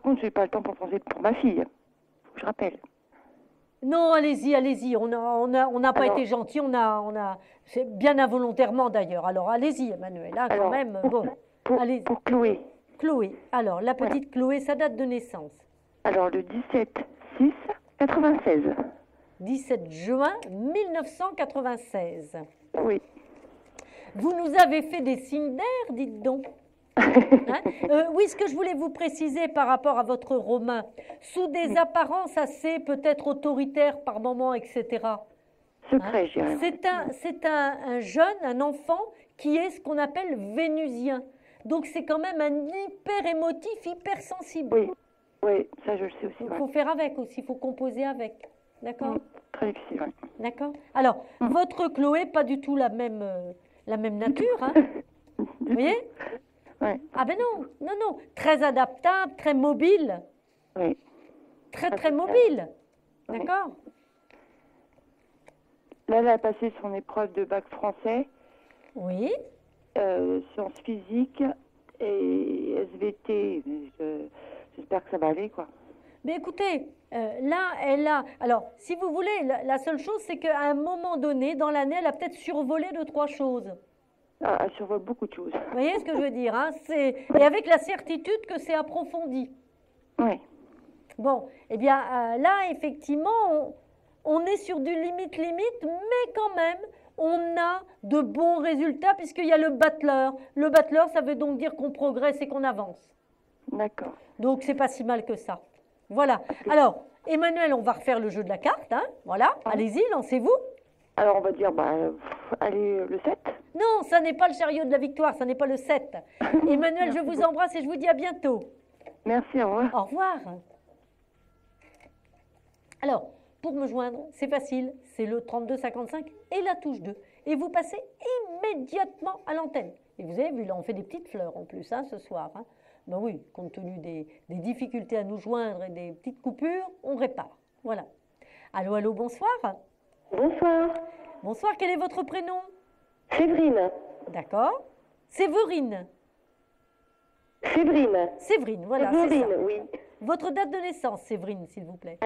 S2: contre, je n'ai pas le temps pour penser pour ma fille. Faut que je rappelle.
S1: Non, allez-y, allez-y. On n'a pas été gentil, c'est bien involontairement d'ailleurs. Alors allez-y, Emmanuel, hein, quand même. Allez-y.
S2: Pour Chloé.
S1: Chloé. Alors, la petite Chloé, sa date de naissance?
S2: Alors, le 17-6-96.
S1: 17 juin 1996.
S2: Oui.
S1: Vous nous avez fait des signes d'air, dites donc. Oui, ce que je voulais vous préciser par rapport à votre Romain, sous des apparences assez peut-être autoritaires par moments, etc.
S2: Secret, je dirais.
S1: C'est un jeune, un enfant qui est ce qu'on appelle vénusien. Donc c'est quand même un hyper émotif, hyper sensible.
S2: Oui, ça je le sais aussi.
S1: Il faut faire avec aussi, il faut composer avec. D'accord?
S5: Très difficile, oui.
S1: D'accord? Alors, votre Chloé, pas du tout la même nature, hein? Vous voyez?
S5: Oui,
S1: Ah ben non, non, non. Très adaptable, très mobile.
S5: oui.
S1: Très,
S5: Ah,
S1: très
S5: c'est
S1: mobile.
S5: Oui.
S1: D'accord?
S5: Là, elle a passé son épreuve de bac français,
S1: Oui.
S5: sciences physiques et SVT. J'espère que ça va aller, quoi.
S1: Mais écoutez, là, elle a... Alors, si vous voulez, la seule chose, c'est qu'à un moment donné, dans l'année, elle a peut-être survolé 2-3 choses.
S5: Ah, elle survole beaucoup de choses.
S1: Vous voyez ce que je veux dire, hein? Et avec la certitude que c'est approfondi.
S5: Oui,
S1: Bon, eh bien, là, effectivement, on est sur du limite, mais quand même, on a de bons résultats puisqu'il y a le battleur. Le battleur, ça veut donc dire qu'on progresse et qu'on avance.
S5: d'accord.
S1: Donc, c'est pas si mal que ça. Voilà. Alors, Emmanuel, on va refaire le jeu de la carte, hein? Voilà, allez-y, lancez-vous.
S5: Alors, on va dire, allez, le 7.
S1: Non, ça n'est pas le chariot de la victoire, ça n'est pas le 7. Emmanuel, je vous embrasse et je vous dis à bientôt.
S5: Merci, au revoir.
S1: Au revoir. Alors, pour me joindre, c'est facile, c'est le 3255 et la touche 2. Et vous passez immédiatement à l'antenne. Et vous avez vu, là, on fait des petites fleurs en plus, hein, ce soir. Hein. Ben oui, compte tenu des difficultés à nous joindre et des petites coupures, on répare. Voilà. Allô, allô, bonsoir.
S3: Bonsoir.
S1: Bonsoir, quel est votre prénom?
S3: Séverine.
S1: D'accord. Séverine.
S3: Séverine.
S1: Séverine, voilà, c'est ça.
S3: Séverine, oui.
S1: Votre date de naissance, Séverine, s'il vous plaît.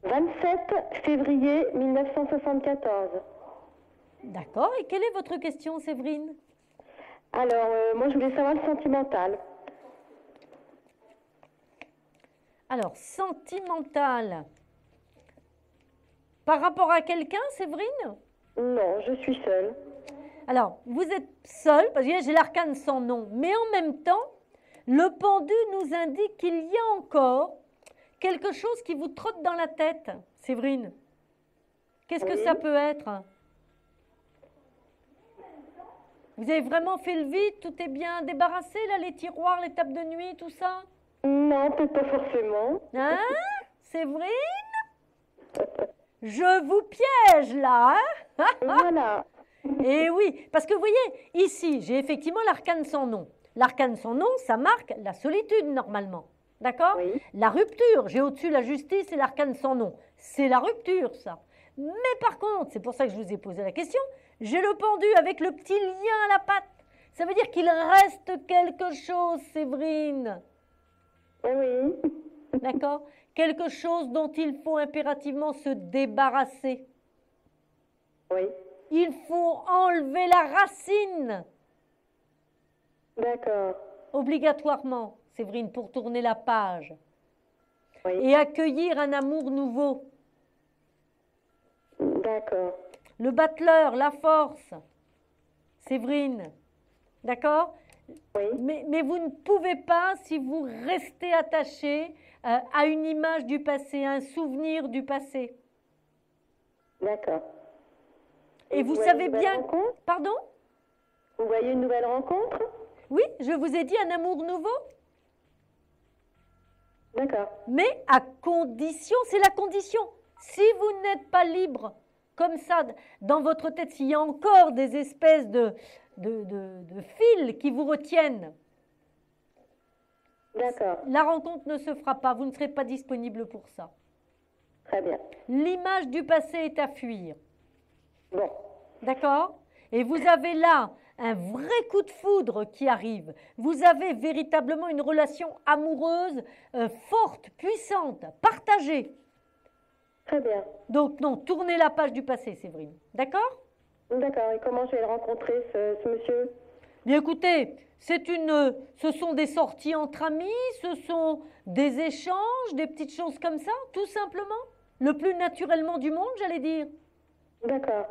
S3: 27 février 1974.
S1: D'accord. Et quelle est votre question, Séverine?
S3: Alors, moi, je voulais savoir le sentimental.
S1: Alors, sentimental. Par rapport à quelqu'un, Séverine?
S3: Non, je suis seule.
S1: Alors, vous êtes seule, parce que j'ai l'arcane sans nom, mais en même temps, le pendu nous indique qu'il y a encore quelque chose qui vous trotte dans la tête, Séverine. Qu'est-ce que ça peut être? Vous avez vraiment fait le vide? Tout est bien débarrassé, là, les tiroirs, les tables de nuit, tout ça?
S3: Non, peut-être pas forcément.
S1: Hein, Séverine? Je vous piège, là, hein?
S3: Voilà.
S1: Et oui, parce que vous voyez, ici, j'ai effectivement l'arcane sans nom. L'arcane sans nom, ça marque la solitude, normalement. D'accord?
S3: Oui.
S1: La rupture, j'ai au-dessus la justice et l'arcane sans nom. C'est la rupture, ça. Mais par contre, c'est pour ça que je vous ai posé la question, j'ai le pendu avec le petit lien à la patte. Ça veut dire qu'il reste quelque chose, Séverine.
S3: Oui.
S1: D'accord? Quelque chose dont il faut impérativement se débarrasser.
S3: Oui.
S1: Il faut enlever la racine.
S3: D'accord.
S1: Obligatoirement, Séverine, pour tourner la page.
S3: Oui.
S1: Et accueillir un amour nouveau.
S3: D'accord.
S1: Le battleur, la force. Séverine. D'accord?
S3: Oui.
S1: Mais vous ne pouvez pas, si vous restez attaché à une image du passé, à un souvenir du passé.
S3: D'accord.
S1: Et vous
S3: voyez
S1: savez
S3: une nouvelle
S1: bien...
S3: rencontre
S1: Pardon?
S3: Vous voyez une nouvelle rencontre?
S1: Oui, je vous ai dit un amour nouveau.
S3: D'accord.
S1: Mais à condition, c'est la condition. Si vous n'êtes pas libre, comme ça, dans votre tête, s'il y a encore des espèces de fils qui vous retiennent,
S3: D'accord.
S1: la rencontre ne se fera pas. Vous ne serez pas disponible pour ça.
S3: Très bien.
S1: L'image du passé est à fuir.
S3: Bon.
S1: D'accord? Et vous avez là un vrai coup de foudre qui arrive. Vous avez véritablement une relation amoureuse forte, puissante, partagée.
S3: Très bien.
S1: Donc non, tournez la page du passé, Séverine. D'accord?
S3: D'accord. Et comment je vais le rencontrer, ce monsieur?
S1: Bien écoutez, ce sont des sorties entre amis, ce sont des échanges, des petites choses comme ça, tout simplement. Le plus naturellement du monde, j'allais dire.
S3: D'accord.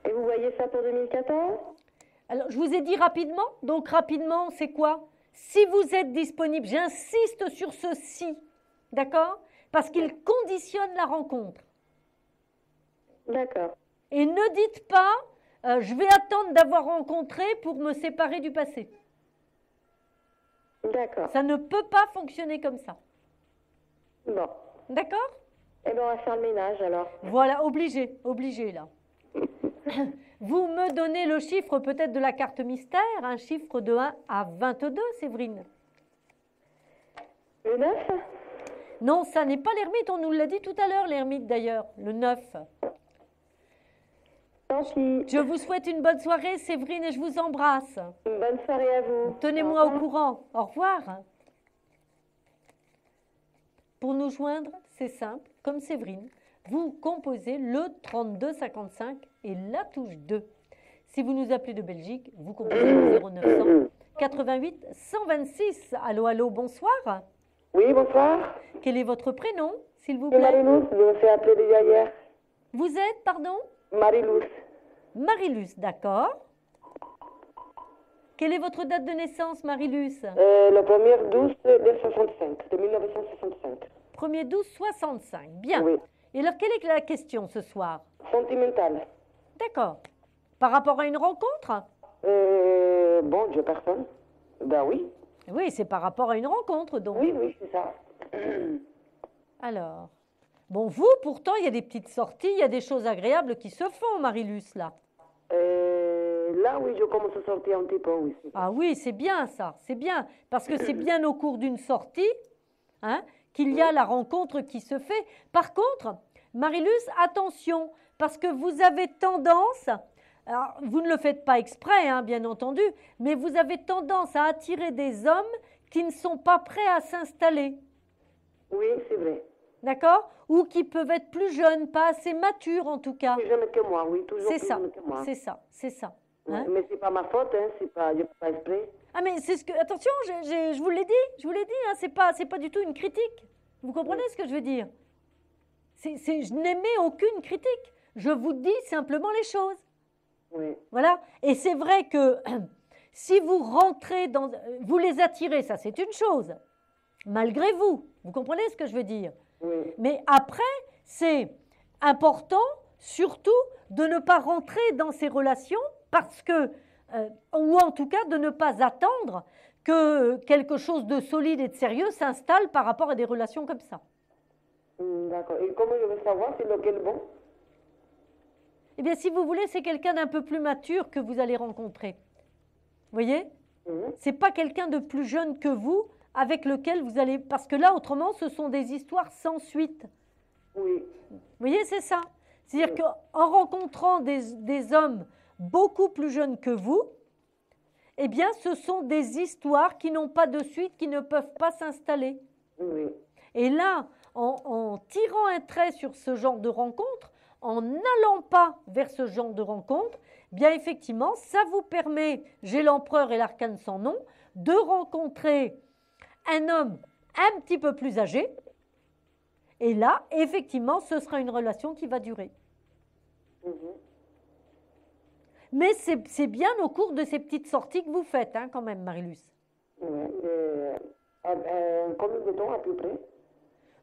S3: Et vous voyez ça pour 2014?
S1: Alors, je vous ai dit rapidement. Donc, rapidement, c'est quoi? Si vous êtes disponible, j'insiste sur ceci, d'accord? Parce qu'il conditionne la rencontre.
S3: D'accord.
S1: Et ne dites pas, je vais attendre d'avoir rencontré pour me séparer du passé.
S3: D'accord.
S1: Ça ne peut pas fonctionner comme ça.
S3: Bon.
S1: D'accord?
S3: Eh bien, on va faire le ménage alors.
S1: Voilà, obligé, obligé là. Vous me donnez le chiffre peut-être de la carte mystère, un chiffre de 1 à 22, Séverine.
S3: Le 9?
S1: Non, ça n'est pas l'ermite, on nous l'a dit tout à l'heure, l'ermite d'ailleurs, le 9.
S3: Tant pis.
S1: Je vous souhaite une bonne soirée, Séverine, et je vous embrasse.
S3: Une bonne soirée à vous.
S1: Tenez-moi au courant. Au revoir. Pour nous joindre, c'est simple, comme Séverine. Vous composez le 3255 et la touche 2. Si vous nous appelez de Belgique, vous composez le 0900 88 126. Allô, allô, bonsoir.
S3: Oui, bonsoir.
S1: Quel est votre prénom, s'il vous
S3: C'est
S1: plaît?
S3: Marie-Luce, je me fais appeler déjà hier.
S1: Vous êtes, pardon?
S3: Marie-Luce.
S1: Marie-Luce, d'accord. Quelle est votre date de naissance, Marie-Luce?
S3: Le 1er 12 de 65, de 1965.
S1: 1er 12 65. Bien.
S3: Oui.
S1: Et alors, quelle est la question ce soir?
S3: Sentimentale.
S1: D'accord. Par rapport à une rencontre?
S3: Bon, j'ai personne. Ben oui.
S1: Oui, c'est par rapport à une rencontre, donc.
S3: Oui, oui, c'est ça.
S1: Alors, bon, vous, pourtant, il y a des petites sorties, il y a des choses agréables qui se font, Marie-Luce, là.
S3: Là, oui, je commence à sortir un petit peu, oui.
S1: Ah oui, c'est bien ça, c'est bien. Parce que c'est bien au cours d'une sortie hein, qu'il y a la rencontre qui se fait. Par contre, Marie-Luce, attention, parce que vous avez tendance, alors vous ne le faites pas exprès, hein, bien entendu, mais vous avez tendance à attirer des hommes qui ne sont pas prêts à s'installer.
S3: Oui, c'est vrai.
S1: D'accord? Ou qui peuvent être plus jeunes, pas assez matures en tout cas.
S3: Plus jeune que moi, oui, toujours
S1: C'est
S3: plus
S1: ça,
S3: jeune que moi.
S1: c'est ça, c'est ça.
S3: Ouais,
S1: Hein?
S3: mais c'est pas ma faute, hein, c'est pas, je fais pas exprès.
S1: Ah mais c'est ce que attention, je vous l'ai dit, hein, c'est pas du tout une critique. Vous comprenez ce que je veux dire? Je n'émets aucune critique. Je vous dis simplement les choses.
S3: Oui.
S1: Voilà. Et c'est vrai que si vous rentrez dans, vous les attirez, ça c'est une chose. Malgré vous, vous comprenez ce que je veux dire?
S3: Oui.
S1: Mais après, c'est important surtout de ne pas rentrer dans ces relations parce que, ou en tout cas de ne pas attendre que quelque chose de solide et de sérieux s'installe par rapport à des relations comme ça.
S3: D'accord. Et comment je vais savoir c'est lequel bon?
S1: Eh bien, si vous voulez, c'est quelqu'un d'un peu plus mature que vous allez rencontrer. Vous voyez? C'est pas quelqu'un de plus jeune que vous avec lequel vous allez... Parce que là, autrement, ce sont des histoires sans suite.
S3: Oui.
S1: Vous voyez, c'est ça. C'est-à-dire qu'en rencontrant des hommes beaucoup plus jeunes que vous, eh bien, ce sont des histoires qui n'ont pas de suite, qui ne peuvent pas s'installer.
S3: Oui.
S1: Et là, en tirant un trait sur ce genre de rencontre, en n'allant pas vers ce genre de rencontre, bien effectivement, ça vous permet, j'ai l'empereur et l'arcane sans nom, de rencontrer un homme un petit peu plus âgé. Et là, effectivement, ce sera une relation qui va durer. Mais c'est bien au cours de ces petites sorties que vous faites, hein, quand même, Marie-Luce.
S3: Oui. Combien de temps à peu près?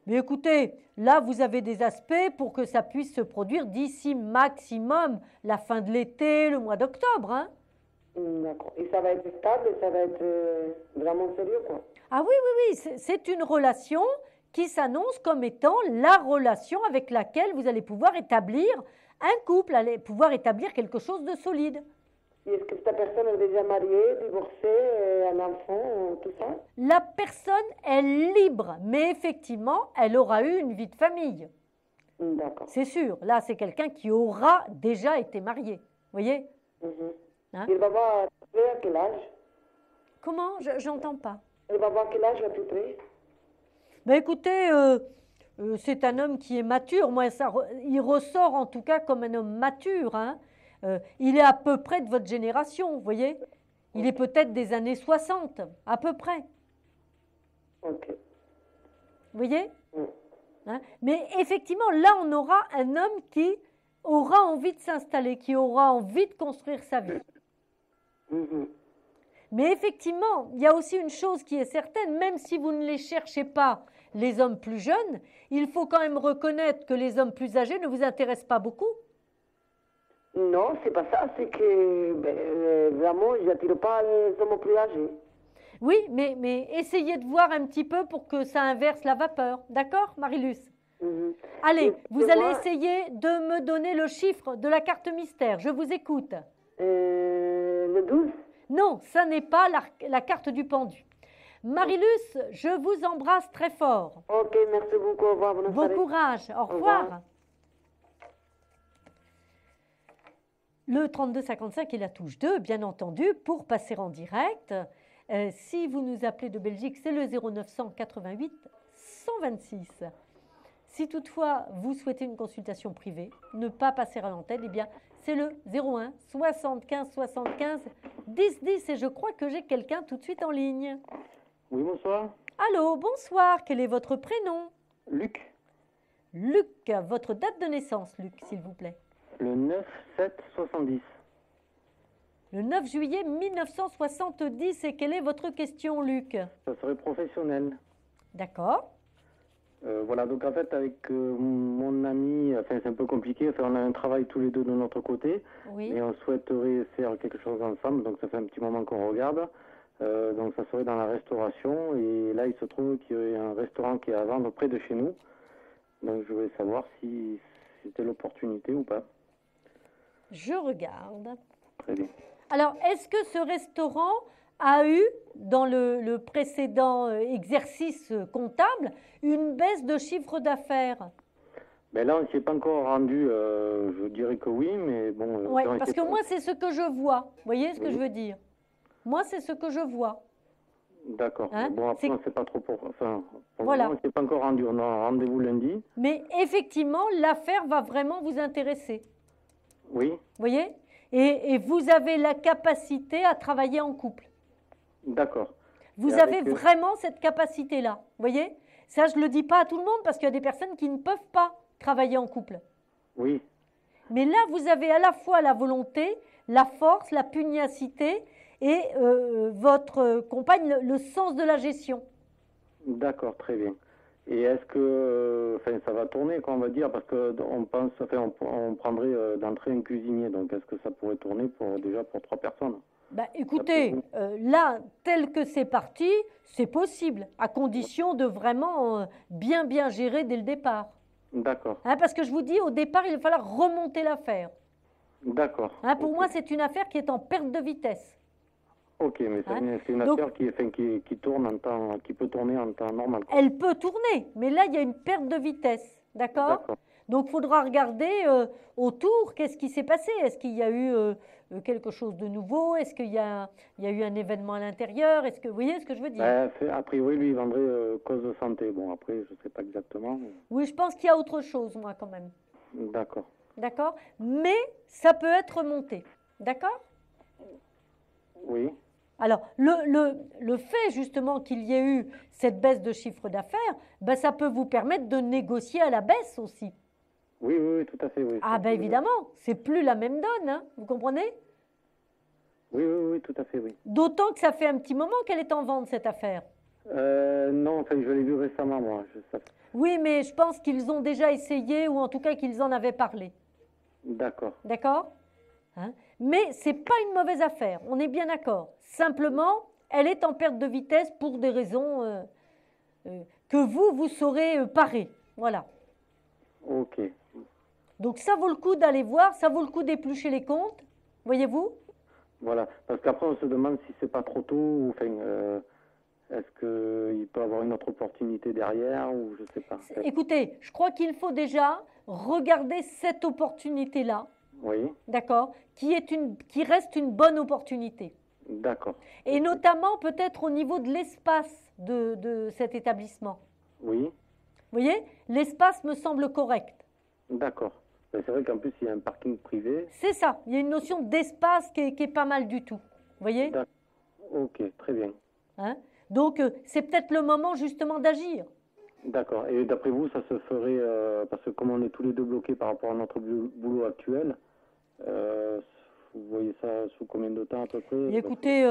S1: Mais écoutez, là, vous avez des aspects pour que ça puisse se produire d'ici maximum la fin de l'été, le mois d'octobre. Hein.
S3: D'accord. Et ça va être stable, ça va être vraiment sérieux, quoi.
S1: Ah oui, oui, oui, c'est une relation qui s'annonce comme étant la relation avec laquelle vous allez pouvoir établir un couple, allez pouvoir établir quelque chose de solide.
S3: Et est-ce que cette personne est déjà mariée, divorcée, un enfant, tout ça?
S1: La personne est libre, mais effectivement, elle aura eu une vie de famille.
S3: D'accord.
S1: C'est sûr. Là, c'est quelqu'un qui aura déjà été marié. Vous voyez? Hein?
S3: Il va avoir à peu près à quel âge?
S1: Comment? J'entends pas.
S3: Il va avoir quel âge à peu près?
S1: Ben écoutez, c'est un homme qui est mature. Moi, il ressort en tout cas comme un homme mature. Hein. Il est à peu près de votre génération, vous voyez? Il est peut-être des années 60, à peu près.
S3: Ok.
S1: Vous voyez? Hein? Mais effectivement, là, on aura un homme qui aura envie de s'installer, qui aura envie de construire sa vie. Mais effectivement, il y a aussi une chose qui est certaine, même si vous ne les cherchez pas, les hommes plus jeunes, il faut quand même reconnaître que les hommes plus âgés ne vous intéressent pas beaucoup.
S3: Non, c'est pas ça, c'est que vraiment, je n'attire pas les hommes plus âgés.
S1: Oui, mais essayez de voir un petit peu pour que ça inverse la vapeur. D'accord, Marie-Luce?
S6: Mhm.
S1: Allez,
S6: Et
S1: vous allez
S6: moi-
S1: essayer de me donner le chiffre de la carte mystère. Je vous écoute.
S6: Le 12.
S1: Non, ça n'est pas la carte du pendu. Marilus, je vous embrasse très fort.
S6: Ok, merci beaucoup. Au revoir. Bonne
S1: Bon
S6: soirée.
S1: courage. Au
S6: revoir.
S1: revoir. Le 3255 et la touche 2, bien entendu, pour passer en direct. Si vous nous appelez de Belgique, c'est le 0988 126. Si toutefois vous souhaitez une consultation privée, ne pas passer à l'antenne, eh bien c'est le 01 75 75 10 10 et je crois que j'ai quelqu'un tout de suite en ligne.
S7: Oui, bonsoir.
S1: Allô, bonsoir, quel est votre prénom?
S7: Luc,
S1: Luc, votre date de naissance, Luc, s'il vous plaît.
S7: le 9-7-70.
S1: Le 9 juillet 1970 et quelle est votre question, Luc?
S7: Ça serait professionnel.
S1: D'accord.
S7: Voilà, donc en fait, avec mon ami, enfin, c'est un peu compliqué. Enfin, on a un travail tous les deux de notre côté.
S1: Oui.
S7: Et on souhaiterait faire quelque chose ensemble. Donc, ça fait un petit moment qu'on regarde. Donc, ça serait dans la restauration. Et là, il se trouve qu'il y a un restaurant qui est à vendre près de chez nous. Donc, je voulais savoir si c'était l'opportunité ou pas.
S1: Je regarde.
S7: Très bien.
S1: Alors, est-ce que ce restaurant a eu, dans le précédent exercice comptable, une baisse de chiffre d'affaires?
S7: Ben là, on ne s'y est pas encore rendu. Je dirais que oui, mais bon.
S1: Oui,
S7: on
S1: parce
S7: s'y
S1: que
S7: est pas-
S1: moi, c'est ce que je vois. Vous voyez ce que
S7: Oui.
S1: je veux dire? Moi, c'est ce que je vois.
S7: D'accord.
S1: Hein,
S7: Bon, après,
S1: c'est-
S7: on ne sait pas trop pour. Enfin, pour
S1: Voilà.
S7: le moment, on ne s'est pas encore rendu. On a un rendez-vous lundi.
S1: Mais effectivement, l'affaire va vraiment vous intéresser.
S7: Oui.
S1: Vous voyez? Et vous avez la capacité à travailler en couple.
S7: D'accord.
S1: Vous
S7: Et
S1: avez
S7: avec eux
S1: vraiment cette capacité-là. Vous voyez? Ça, je ne le dis pas à tout le monde parce qu'il y a des personnes qui ne peuvent pas travailler en couple.
S7: Oui.
S1: Mais là, vous avez à la fois la volonté, la force, la pugnacité et votre compagne, le sens de la gestion.
S7: D'accord, très bien. Et est-ce que, enfin, ça va tourner, quoi, on va dire, parce que on pense, enfin, on prendrait d'entrée un cuisinier. Donc, est-ce que ça pourrait tourner déjà pour 3 personnes?
S1: Bah, écoutez, là, tel que c'est parti, c'est possible, à condition de vraiment bien gérer dès le départ.
S7: D'accord.
S1: Hein, parce que je vous dis, au départ, il va falloir remonter l'affaire.
S7: D'accord.
S1: Hein, pour
S7: Ok.
S1: moi, c'est une affaire qui est en perte de vitesse.
S7: Ok, mais
S1: Hein,
S7: c'est une
S1: donc-
S7: affaire qui tourne en temps, qui peut tourner en temps normal, quoi.
S1: Elle peut tourner, mais là, il y a une perte de vitesse. D'accord?
S7: D'accord.
S1: Donc, il faudra regarder autour, qu'est-ce qui s'est passé? Est-ce qu'il y a eu quelque chose de nouveau? Est-ce qu'il y a eu un événement à l'intérieur? Est-ce que vous voyez ce que je veux dire?
S7: A priori, lui, il vendrait cause de santé. Bon, après, je ne sais pas exactement.
S1: Oui, je pense qu'il y a autre chose, moi, quand même.
S7: D'accord.
S1: D'accord? Mais ça peut être remonté. D'accord?
S7: Oui.
S1: Alors, le fait justement qu'il y ait eu cette baisse de chiffre d'affaires, ben, ça peut vous permettre de négocier à la baisse aussi.
S7: Oui, oui, oui, tout à fait, oui.
S1: Ah ben évidemment, c'est plus la même donne, hein, vous comprenez?
S7: Oui, oui, oui, tout à fait, oui.
S1: D'autant que ça fait un petit moment qu'elle est en vente, cette affaire.
S7: Non, enfin, je l'ai vu récemment, moi.
S1: Oui, mais je pense qu'ils ont déjà essayé, ou en tout cas qu'ils en avaient parlé.
S7: D'accord.
S1: D'accord? Hein? Mais ce n'est pas une mauvaise affaire, on est bien d'accord. Simplement, elle est en perte de vitesse pour des raisons que vous saurez parer. Voilà.
S7: Ok.
S1: Donc ça vaut le coup d'aller voir, ça vaut le coup d'éplucher les comptes, voyez-vous?
S7: Voilà. Parce qu'après, on se demande si c'est pas trop tôt, ou enfin, est-ce qu'il peut y avoir une autre opportunité derrière, ou je sais pas.
S1: Écoutez, je crois qu'il faut déjà regarder cette opportunité-là,
S7: Oui.
S1: d'accord, qui reste une bonne opportunité.
S7: D'accord.
S1: Et notamment peut-être au niveau de l'espace de cet établissement.
S7: Oui.
S1: Vous voyez, l'espace me semble correct.
S7: D'accord. Ben, c'est vrai qu'en plus, il y a un parking privé.
S1: C'est ça, il y a une notion d'espace qui est pas mal du tout. Vous voyez?
S7: D'accord. Ok, très bien.
S1: Hein? Donc, c'est peut-être le moment justement d'agir.
S7: D'accord. Et d'après vous, ça se ferait, parce que comme on est tous les deux bloqués par rapport à notre boulot actuel, vous voyez ça sous combien de temps à peu près?
S1: Et écoutez,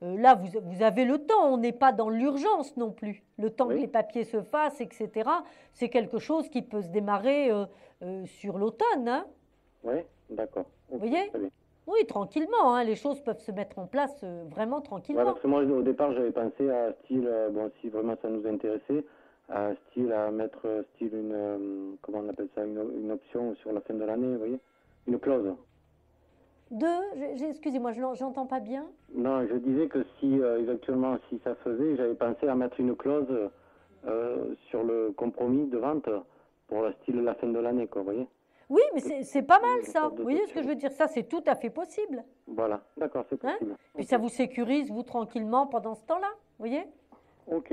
S1: là, vous avez le temps, on n'est pas dans l'urgence non plus. Le temps
S7: Oui.
S1: que les papiers se fassent, etc., c'est quelque chose qui peut se démarrer sur l'automne. Hein?
S7: Oui, d'accord.
S1: Vous voyez?
S7: Très bien.
S1: Oui, tranquillement, hein, les choses peuvent se mettre en place vraiment
S7: Ouais,
S1: tranquillement.
S7: parce que moi, au départ, j'avais pensé à style, bon, si vraiment ça nous intéressait, style à mettre style comment on appelle ça, une option sur la fin de l'année, vous voyez, une clause.
S1: Excusez-moi, j'entends pas bien.
S7: Non, je disais que si éventuellement si ça faisait, j'avais pensé à mettre une clause sur le compromis de vente pour le style la fin de l'année, quoi, vous voyez.
S1: Oui, mais c'est pas mal ça.
S7: de
S1: Vous voyez ce que je veux dire? Ça, c'est tout à fait possible.
S7: Voilà, d'accord, c'est
S1: Hein?
S7: possible.
S1: Puis ça vous sécurise, vous, tranquillement, pendant ce temps-là. Vous voyez?
S7: Ok.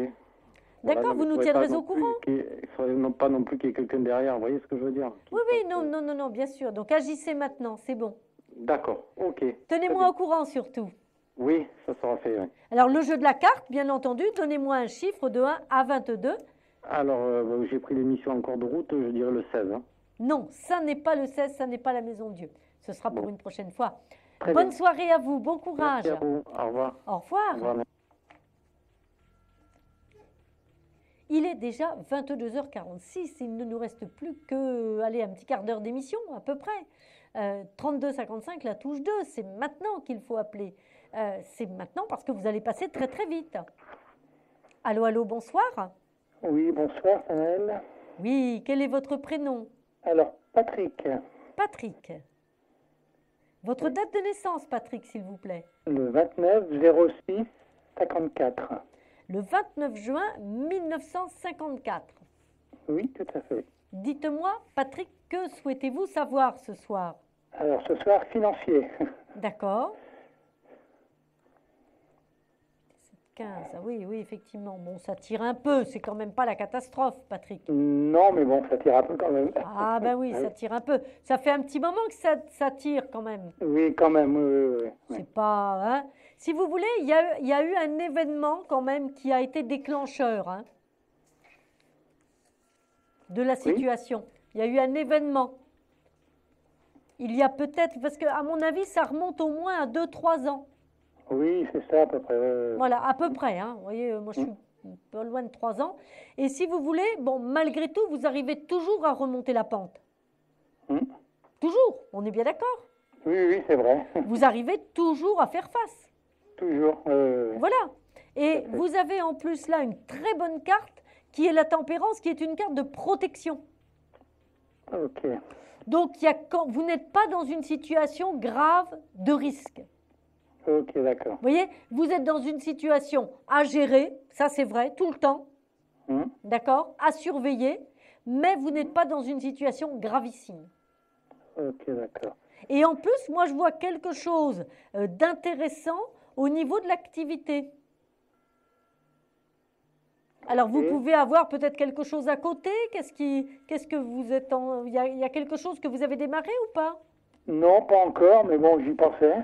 S1: D'accord,
S7: Voilà,
S1: vous
S7: mais
S1: nous
S7: il faudrait
S1: tiendrez
S7: pas
S1: au
S7: non plus
S1: courant.
S7: Il faudrait pas non plus qu'il y ait quelqu'un derrière, vous voyez ce que je veux dire?
S1: Oui, oui, non, bien sûr. Donc agissez maintenant, c'est bon.
S7: D'accord, ok.
S1: Tenez-moi au courant surtout.
S7: Oui, ça sera fait, oui.
S1: Alors le jeu de la carte, bien entendu, donnez-moi un chiffre de 1 à 22.
S7: Alors, j'ai pris l'émission en cours de route, je dirais le 16. Hein.
S1: Non, ça n'est pas le 16, ça n'est pas la Maison Dieu. Ce sera pour
S7: Bon.
S1: une prochaine fois.
S7: Très
S1: Bonne
S7: bien.
S1: soirée à vous, bon courage.
S7: Merci à vous, au revoir.
S1: Au revoir.
S7: Au revoir.
S1: Il est déjà 22h46, il ne nous reste plus que un petit quart d'heure d'émission à peu près. 32-55, la touche 2, c'est maintenant qu'il faut appeler. C'est maintenant parce que vous allez passer très très vite. Allô, allô, bonsoir.
S8: Oui, bonsoir, Sanaël.
S1: Oui, quel est votre prénom?
S8: Alors, Patrick,
S1: Patrick. Votre date de naissance, Patrick, s'il vous plaît.
S8: le 29-06-54.
S1: Le 29 juin 1954.
S8: Oui, tout à fait.
S1: Dites-moi, Patrick, que souhaitez-vous savoir ce soir?
S8: Alors, ce soir, financier.
S1: D'accord. 15, ah oui, effectivement. Bon, ça tire un peu, c'est quand même pas la catastrophe, Patrick.
S8: Non, mais bon, ça tire un peu quand même.
S1: Ah ben oui, ça tire un peu. Ça fait un petit moment que ça tire quand même.
S8: Oui, quand même, oui.
S1: C'est pas... Hein. Si vous voulez, il y a eu un événement quand même qui a été déclencheur hein, de la situation. Il y a eu un événement. Il y a peut-être... Parce qu'à mon avis, ça remonte au moins à 2-3 ans.
S8: Oui, c'est ça à peu près.
S1: Voilà, à peu près. Hein. Vous voyez, moi, je suis pas loin de 3 ans. Et si vous voulez, bon, malgré tout, vous arrivez toujours à remonter la pente. Toujours, on est bien d'accord.
S8: Oui, c'est vrai.
S1: Vous arrivez toujours à faire face.
S8: Toujours.
S1: Voilà. Et vous avez en plus là une très bonne carte qui est la tempérance, qui est une carte de protection.
S8: Ok.
S1: Donc, vous n'êtes pas dans une situation grave de risque.
S8: Ok, d'accord.
S1: Vous voyez, vous êtes dans une situation à gérer, ça c'est vrai, tout le temps, d'accord, à surveiller, mais vous n'êtes pas dans une situation gravissime.
S8: Ok, d'accord.
S1: Et en plus, moi je vois quelque chose d'intéressant au niveau de l'activité. Alors vous pouvez avoir peut-être quelque chose à côté, qu'est-ce que vous êtes il y a quelque chose que vous avez démarré ou pas?
S8: Non, pas encore, mais bon, j'y pensais.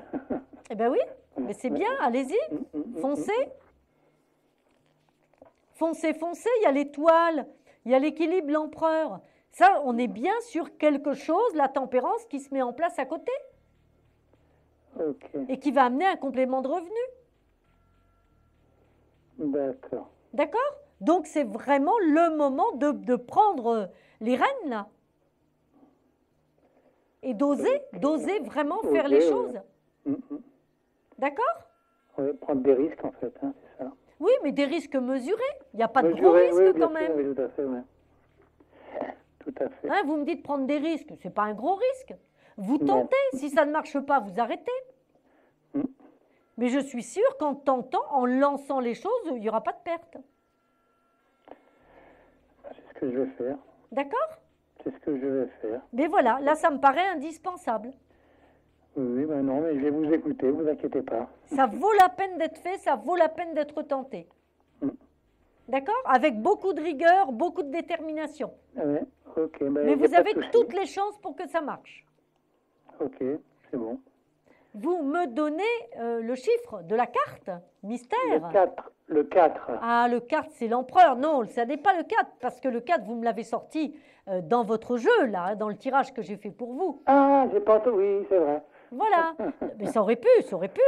S1: Eh bien oui, mais c'est bien, allez-y, foncez. Foncez, il y a l'étoile, il y a l'équilibre, l'empereur. Ça, on est bien sur quelque chose, la tempérance qui se met en place à côté.
S8: Ok.
S1: Et qui va amener un complément de revenu.
S8: D'accord.
S1: D'accord? Donc c'est vraiment le moment de prendre les rênes là. Et d'oser vraiment faire les choses. D'accord?
S8: Oui, prendre des risques en fait, hein, c'est ça.
S1: Oui, mais des risques mesurés. Il n'y a pas de gros risques quand même.
S8: Oui, tout à fait, oui. Tout à fait.
S1: Hein, vous me dites prendre des risques, ce n'est pas un gros risque. Vous tentez, si ça ne marche pas, vous arrêtez. Mais je suis sûre qu'en tentant, en lançant les choses, il n'y aura pas de perte.
S8: C'est ce que je vais faire.
S1: D'accord?
S8: C'est ce que je vais faire.
S1: Mais voilà, là, ça me paraît indispensable.
S8: Oui, ben non, mais je vais vous écouter, vous inquiétez pas.
S1: Ça vaut la peine d'être fait, ça vaut la peine d'être tenté. D'accord? Avec beaucoup de rigueur, beaucoup de détermination.
S8: Ouais, ok. Ben,
S1: mais vous avez toutes les chances pour que ça marche.
S8: Ok, c'est bon.
S1: Vous me donnez le chiffre de la carte mystère.
S8: Le 4.
S1: Ah, le 4, c'est l'empereur. Non, ça n'est pas le 4, parce que le 4, vous me l'avez sorti dans votre jeu, là, dans le tirage que j'ai fait pour vous.
S8: Ah, j'ai pas tout, oui, c'est vrai.
S1: Voilà. Mais ça aurait pu,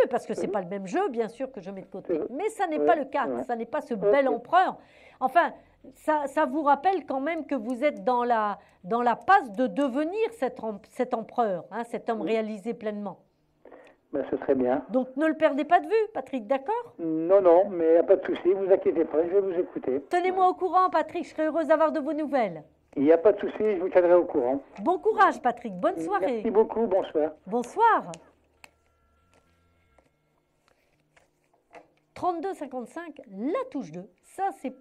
S1: parce que c'est pas le même jeu, bien sûr, que je mets de côté. Mais ça n'est pas le 4, ça n'est pas ce bel empereur. Enfin, ça vous rappelle quand même que vous êtes dans la passe de devenir cet empereur, hein, cet homme réalisé pleinement.
S8: Ben, ce serait bien.
S1: Donc ne le perdez pas de vue, Patrick, d'accord?
S8: Non, non, mais il n'y a pas de souci, vous inquiétez pas, je vais vous écouter.
S1: Tenez-moi au courant, Patrick, je serai heureuse d'avoir de vos nouvelles.
S8: Il n'y a pas de souci, je vous tiendrai au courant.
S1: Bon courage, Patrick, bonne soirée.
S8: Merci beaucoup, bonsoir.
S1: Bonsoir. 32,55, la touche 2. Ça, c'est...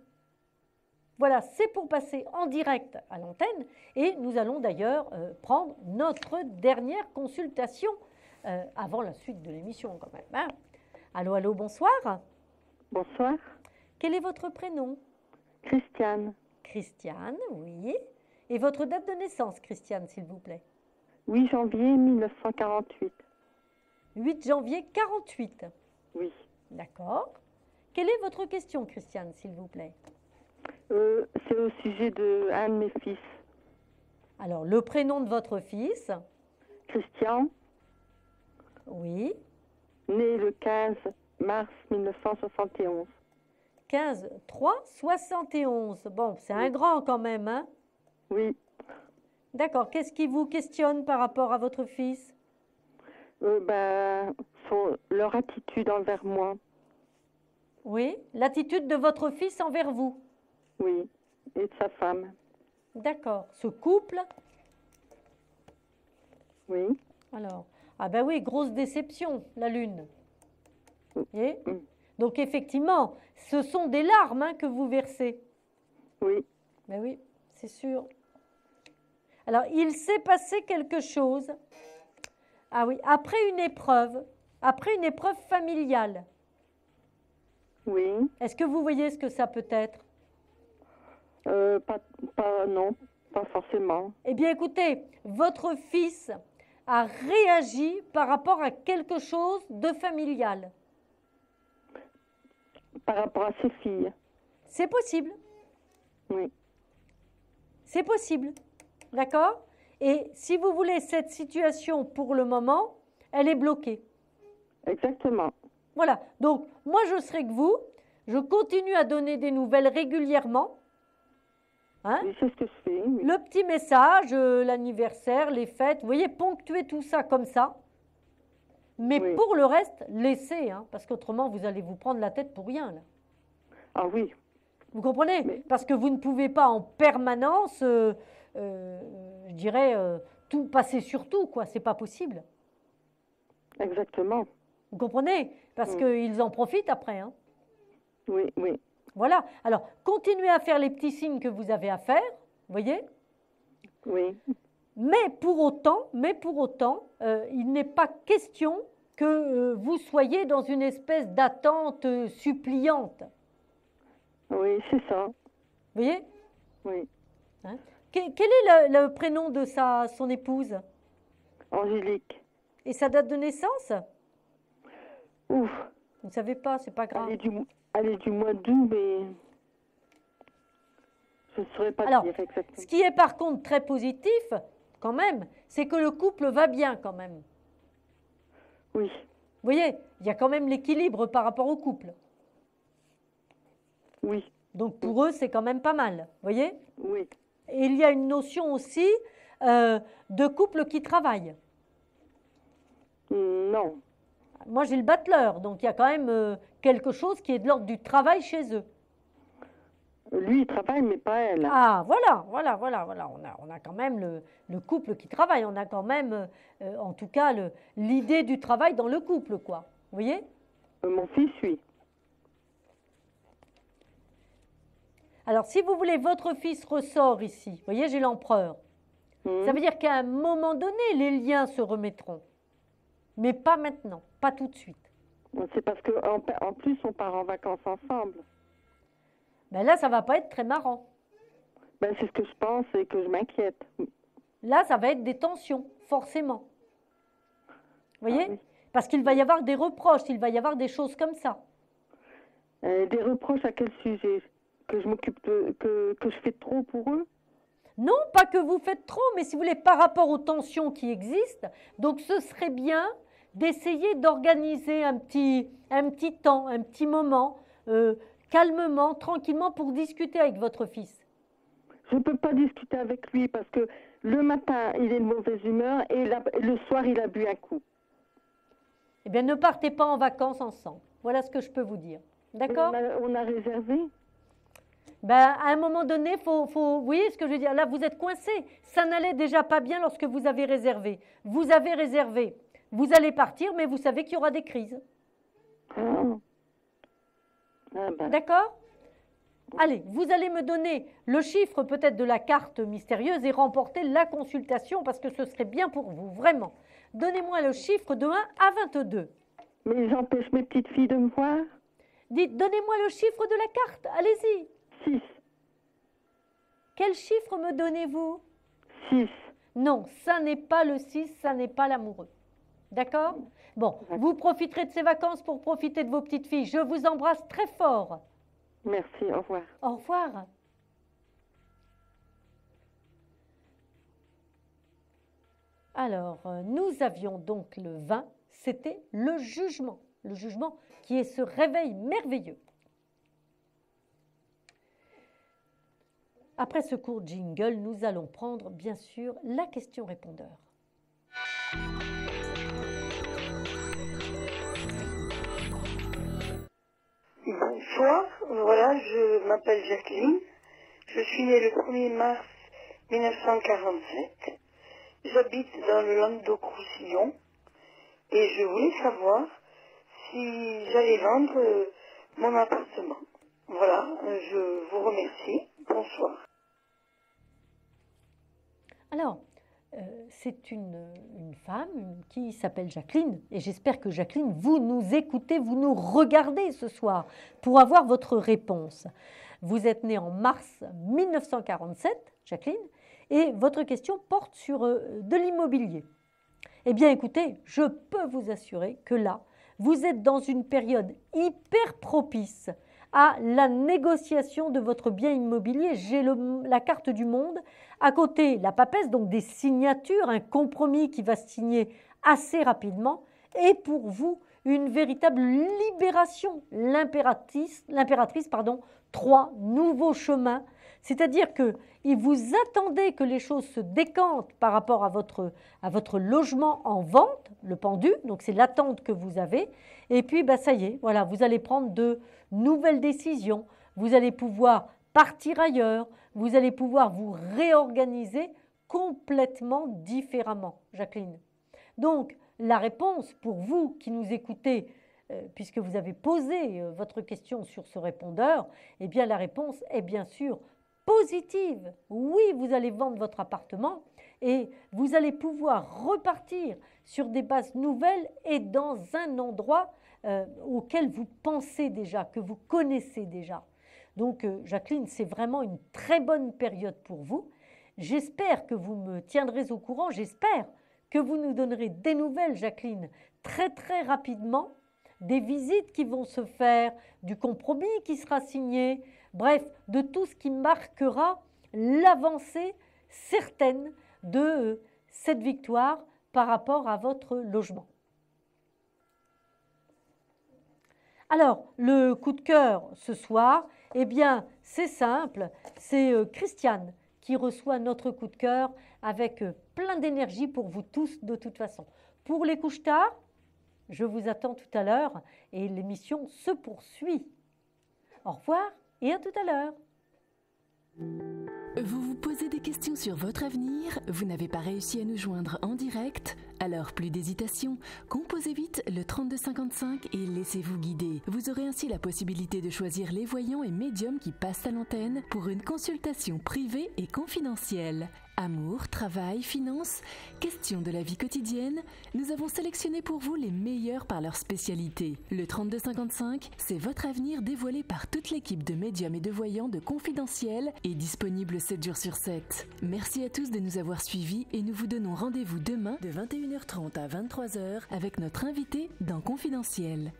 S1: Voilà, c'est pour passer en direct à l'antenne. Et nous allons d'ailleurs prendre notre dernière consultation avant la suite de l'émission quand même. Hein. Allô, allô, bonsoir.
S2: Bonsoir.
S1: Quel est votre prénom?
S2: Christiane.
S1: Christiane, oui. Et votre date de naissance, Christiane, s'il vous plaît?
S2: 8 janvier 1948.
S1: 8 janvier 48.
S2: Oui.
S1: D'accord. Quelle est votre question, Christiane, s'il vous plaît?
S2: C'est au sujet d'un de mes fils.
S1: Alors, le prénom de votre fils?
S2: Christian,
S1: Oui.
S2: né le 15 mars 1971.
S1: 15-3-71. Bon, c'est un grand quand même, hein?
S2: Oui.
S1: D'accord. Qu'est-ce qui vous questionne par rapport à votre fils?
S2: Leur attitude envers moi.
S1: Oui. L'attitude de votre fils envers vous?
S2: Oui. Et de sa femme.
S1: D'accord. Ce couple?
S2: Oui.
S1: Alors, ah ben oui, grosse déception, la lune. Et donc effectivement, ce sont des larmes hein, que vous versez.
S2: Oui.
S1: Ben oui, c'est sûr. Alors, il s'est passé quelque chose. Ah oui, après une épreuve familiale.
S2: Oui.
S1: Est-ce que vous voyez ce que ça peut être?
S2: Non, pas forcément.
S1: Eh bien, écoutez, votre fils a réagi par rapport à quelque chose de familial.
S2: Par rapport à ses filles.
S1: C'est possible.
S2: Oui.
S1: C'est possible. D'accord? Et si vous voulez, cette situation, pour le moment, elle est bloquée.
S2: Exactement.
S1: Voilà. Donc, moi, je serai que vous. Je continue à donner des nouvelles régulièrement. Hein?
S2: Oui, c'est ce que je fais. Oui.
S1: Le petit message, l'anniversaire, les fêtes, vous voyez, ponctuez tout ça comme ça. Mais
S2: Oui.
S1: pour le reste, laissez, hein, parce qu'autrement, vous allez vous prendre la tête pour rien. Là.
S2: Ah oui.
S1: Vous comprenez?
S2: Mais-
S1: Parce que vous ne pouvez pas en permanence, je dirais, tout passer sur tout, quoi. C'est pas possible.
S2: Exactement.
S1: Vous comprenez? Parce qu'ils en profitent après. Hein.
S2: Oui, oui.
S1: Voilà. Alors, continuez à faire les petits signes que vous avez à faire, vous voyez?
S2: Oui.
S1: Mais pour autant, il n'est pas question que vous soyez dans une espèce d'attente suppliante.
S2: Oui, c'est ça.
S1: Vous voyez?
S2: Oui.
S1: Hein? Quel est le prénom de son épouse?
S2: Angélique.
S1: Et sa date de naissance?
S2: Ouf.
S1: Vous ne savez pas, c'est pas grave.
S2: Elle est du mois d'août, mais je ne saurais pas
S1: Alors,
S2: dire exactement.
S1: ce qui est par contre très positif, quand même, c'est que le couple va bien quand même.
S2: Oui.
S1: Vous voyez, il y a quand même l'équilibre par rapport au couple.
S2: Oui.
S1: Donc pour eux, c'est quand même pas mal, vous voyez?
S2: Oui.
S1: Et il y a une notion aussi de couple qui travaille.
S2: Non.
S1: Moi, j'ai le battleur, donc il y a quand même quelque chose qui est de l'ordre du travail chez eux.
S2: Lui, il travaille, mais pas elle.
S1: Ah, voilà. On a quand même le couple qui travaille. On a quand même, en tout cas, l'idée du travail dans le couple, quoi. Vous voyez?
S2: Mon fils, oui.
S1: Alors, si vous voulez, votre fils ressort ici. Vous voyez, j'ai l'empereur. Ça veut dire qu'à un moment donné, les liens se remettront. Mais pas maintenant, pas tout de suite.
S2: C'est parce qu'en plus, on part en vacances ensemble.
S1: Ben là, ça va pas être très marrant.
S2: Ben, c'est ce que je pense et que je m'inquiète.
S1: Là, ça va être des tensions, forcément. Vous voyez?
S2: Ah oui.
S1: Parce qu'il va y avoir des reproches, il va y avoir des choses comme ça.
S2: Des reproches à quel sujet? Que je m'occupe que je fais trop pour eux?
S1: Non, pas que vous faites trop, mais si vous voulez, par rapport aux tensions qui existent, donc ce serait bien d'essayer d'organiser un petit temps, un petit moment, calmement, tranquillement, pour discuter avec votre fils.
S2: Je ne peux pas discuter avec lui parce que le matin, il est de mauvaise humeur et le soir, il a bu un coup.
S1: Eh bien, ne partez pas en vacances ensemble. Voilà ce que je peux vous dire. D'accord?
S2: On a réservé.
S1: Ben, à un moment donné, vous voyez ce que je veux dire? Là, vous êtes coincé. Ça n'allait déjà pas bien lorsque vous avez réservé. Vous avez réservé. Vous allez partir, mais vous savez qu'il y aura des crises. D'accord? Allez, vous allez me donner le chiffre peut-être de la carte mystérieuse et remporter la consultation parce que ce serait bien pour vous, vraiment. Donnez-moi le chiffre de 1 à 22.
S2: Mais j'empêche mes petites filles de me voir.
S1: Dites, donnez-moi le chiffre de la carte, allez-y.
S2: 6.
S1: Quel chiffre me donnez-vous?
S2: 6.
S1: Non, ça n'est pas le 6, ça n'est pas l'amoureux. D'accord? Bon, vous profiterez de ces vacances pour profiter de vos petites filles. Je vous embrasse très fort.
S2: Merci, au revoir.
S1: Au revoir. Alors, nous avions donc le 20, c'était le jugement qui est ce réveil merveilleux. Après ce court jingle, nous allons prendre bien sûr la question répondeur.
S9: Bonsoir, voilà, je m'appelle Jacqueline, je suis née le 1er mars 1947, j'habite dans le Languedoc-Roussillon et je voulais savoir si j'allais vendre mon appartement. Voilà, je vous remercie, bonsoir.
S1: Alors, c'est une femme qui s'appelle Jacqueline et j'espère que Jacqueline, vous nous écoutez, vous nous regardez ce soir pour avoir votre réponse. Vous êtes née en mars 1947, Jacqueline, et votre question porte sur de l'immobilier. Eh bien écoutez, je peux vous assurer que là, vous êtes dans une période hyper propice à la négociation de votre bien immobilier. J'ai la carte du monde. À côté, la papesse, donc des signatures, un compromis qui va se signer assez rapidement. Et pour vous, une véritable libération. L'impératrice, 3 nouveaux chemins. C'est-à-dire que vous attendez que les choses se décantent par rapport à votre logement en vente, le pendu, donc c'est l'attente que vous avez. Et puis, ça y est, voilà, vous allez prendre de nouvelles décisions, vous allez pouvoir partir ailleurs, vous allez pouvoir vous réorganiser complètement différemment, Jacqueline. Donc, la réponse pour vous qui nous écoutez, puisque vous avez posé votre question sur ce répondeur, eh bien la réponse est bien sûr positive. Oui, vous allez vendre votre appartement et vous allez pouvoir repartir sur des bases nouvelles et dans un endroit auquel vous pensez déjà, que vous connaissez déjà. Donc, Jacqueline, c'est vraiment une très bonne période pour vous. J'espère que vous me tiendrez au courant, j'espère que vous nous donnerez des nouvelles, Jacqueline, très très rapidement, des visites qui vont se faire, du compromis qui sera signé, bref, de tout ce qui marquera l'avancée certaine de cette victoire par rapport à votre logement. Alors, le coup de cœur ce soir, eh bien, c'est simple, c'est Christiane qui reçoit notre coup de cœur avec plein d'énergie pour vous tous de toute façon. Pour les couches tard, je vous attends tout à l'heure et l'émission se poursuit. Au revoir et à tout à l'heure.
S4: Vous vous posez des questions sur votre avenir? Vous n'avez pas réussi à nous joindre en direct? Alors plus d'hésitation, composez vite le 3255 et laissez-vous guider. Vous aurez ainsi la possibilité de choisir les voyants et médiums qui passent à l'antenne pour une consultation privée et confidentielle. Amour, travail, finances, questions de la vie quotidienne, nous avons sélectionné pour vous les meilleurs par leur spécialité. Le 3255, c'est votre avenir dévoilé par toute l'équipe de médiums et de voyants de Confidentiel et disponible 7 jours sur 7. Merci à tous de nous avoir suivis et nous vous donnons rendez-vous demain de 21h30 à 23h avec notre invité dans Confidentiel.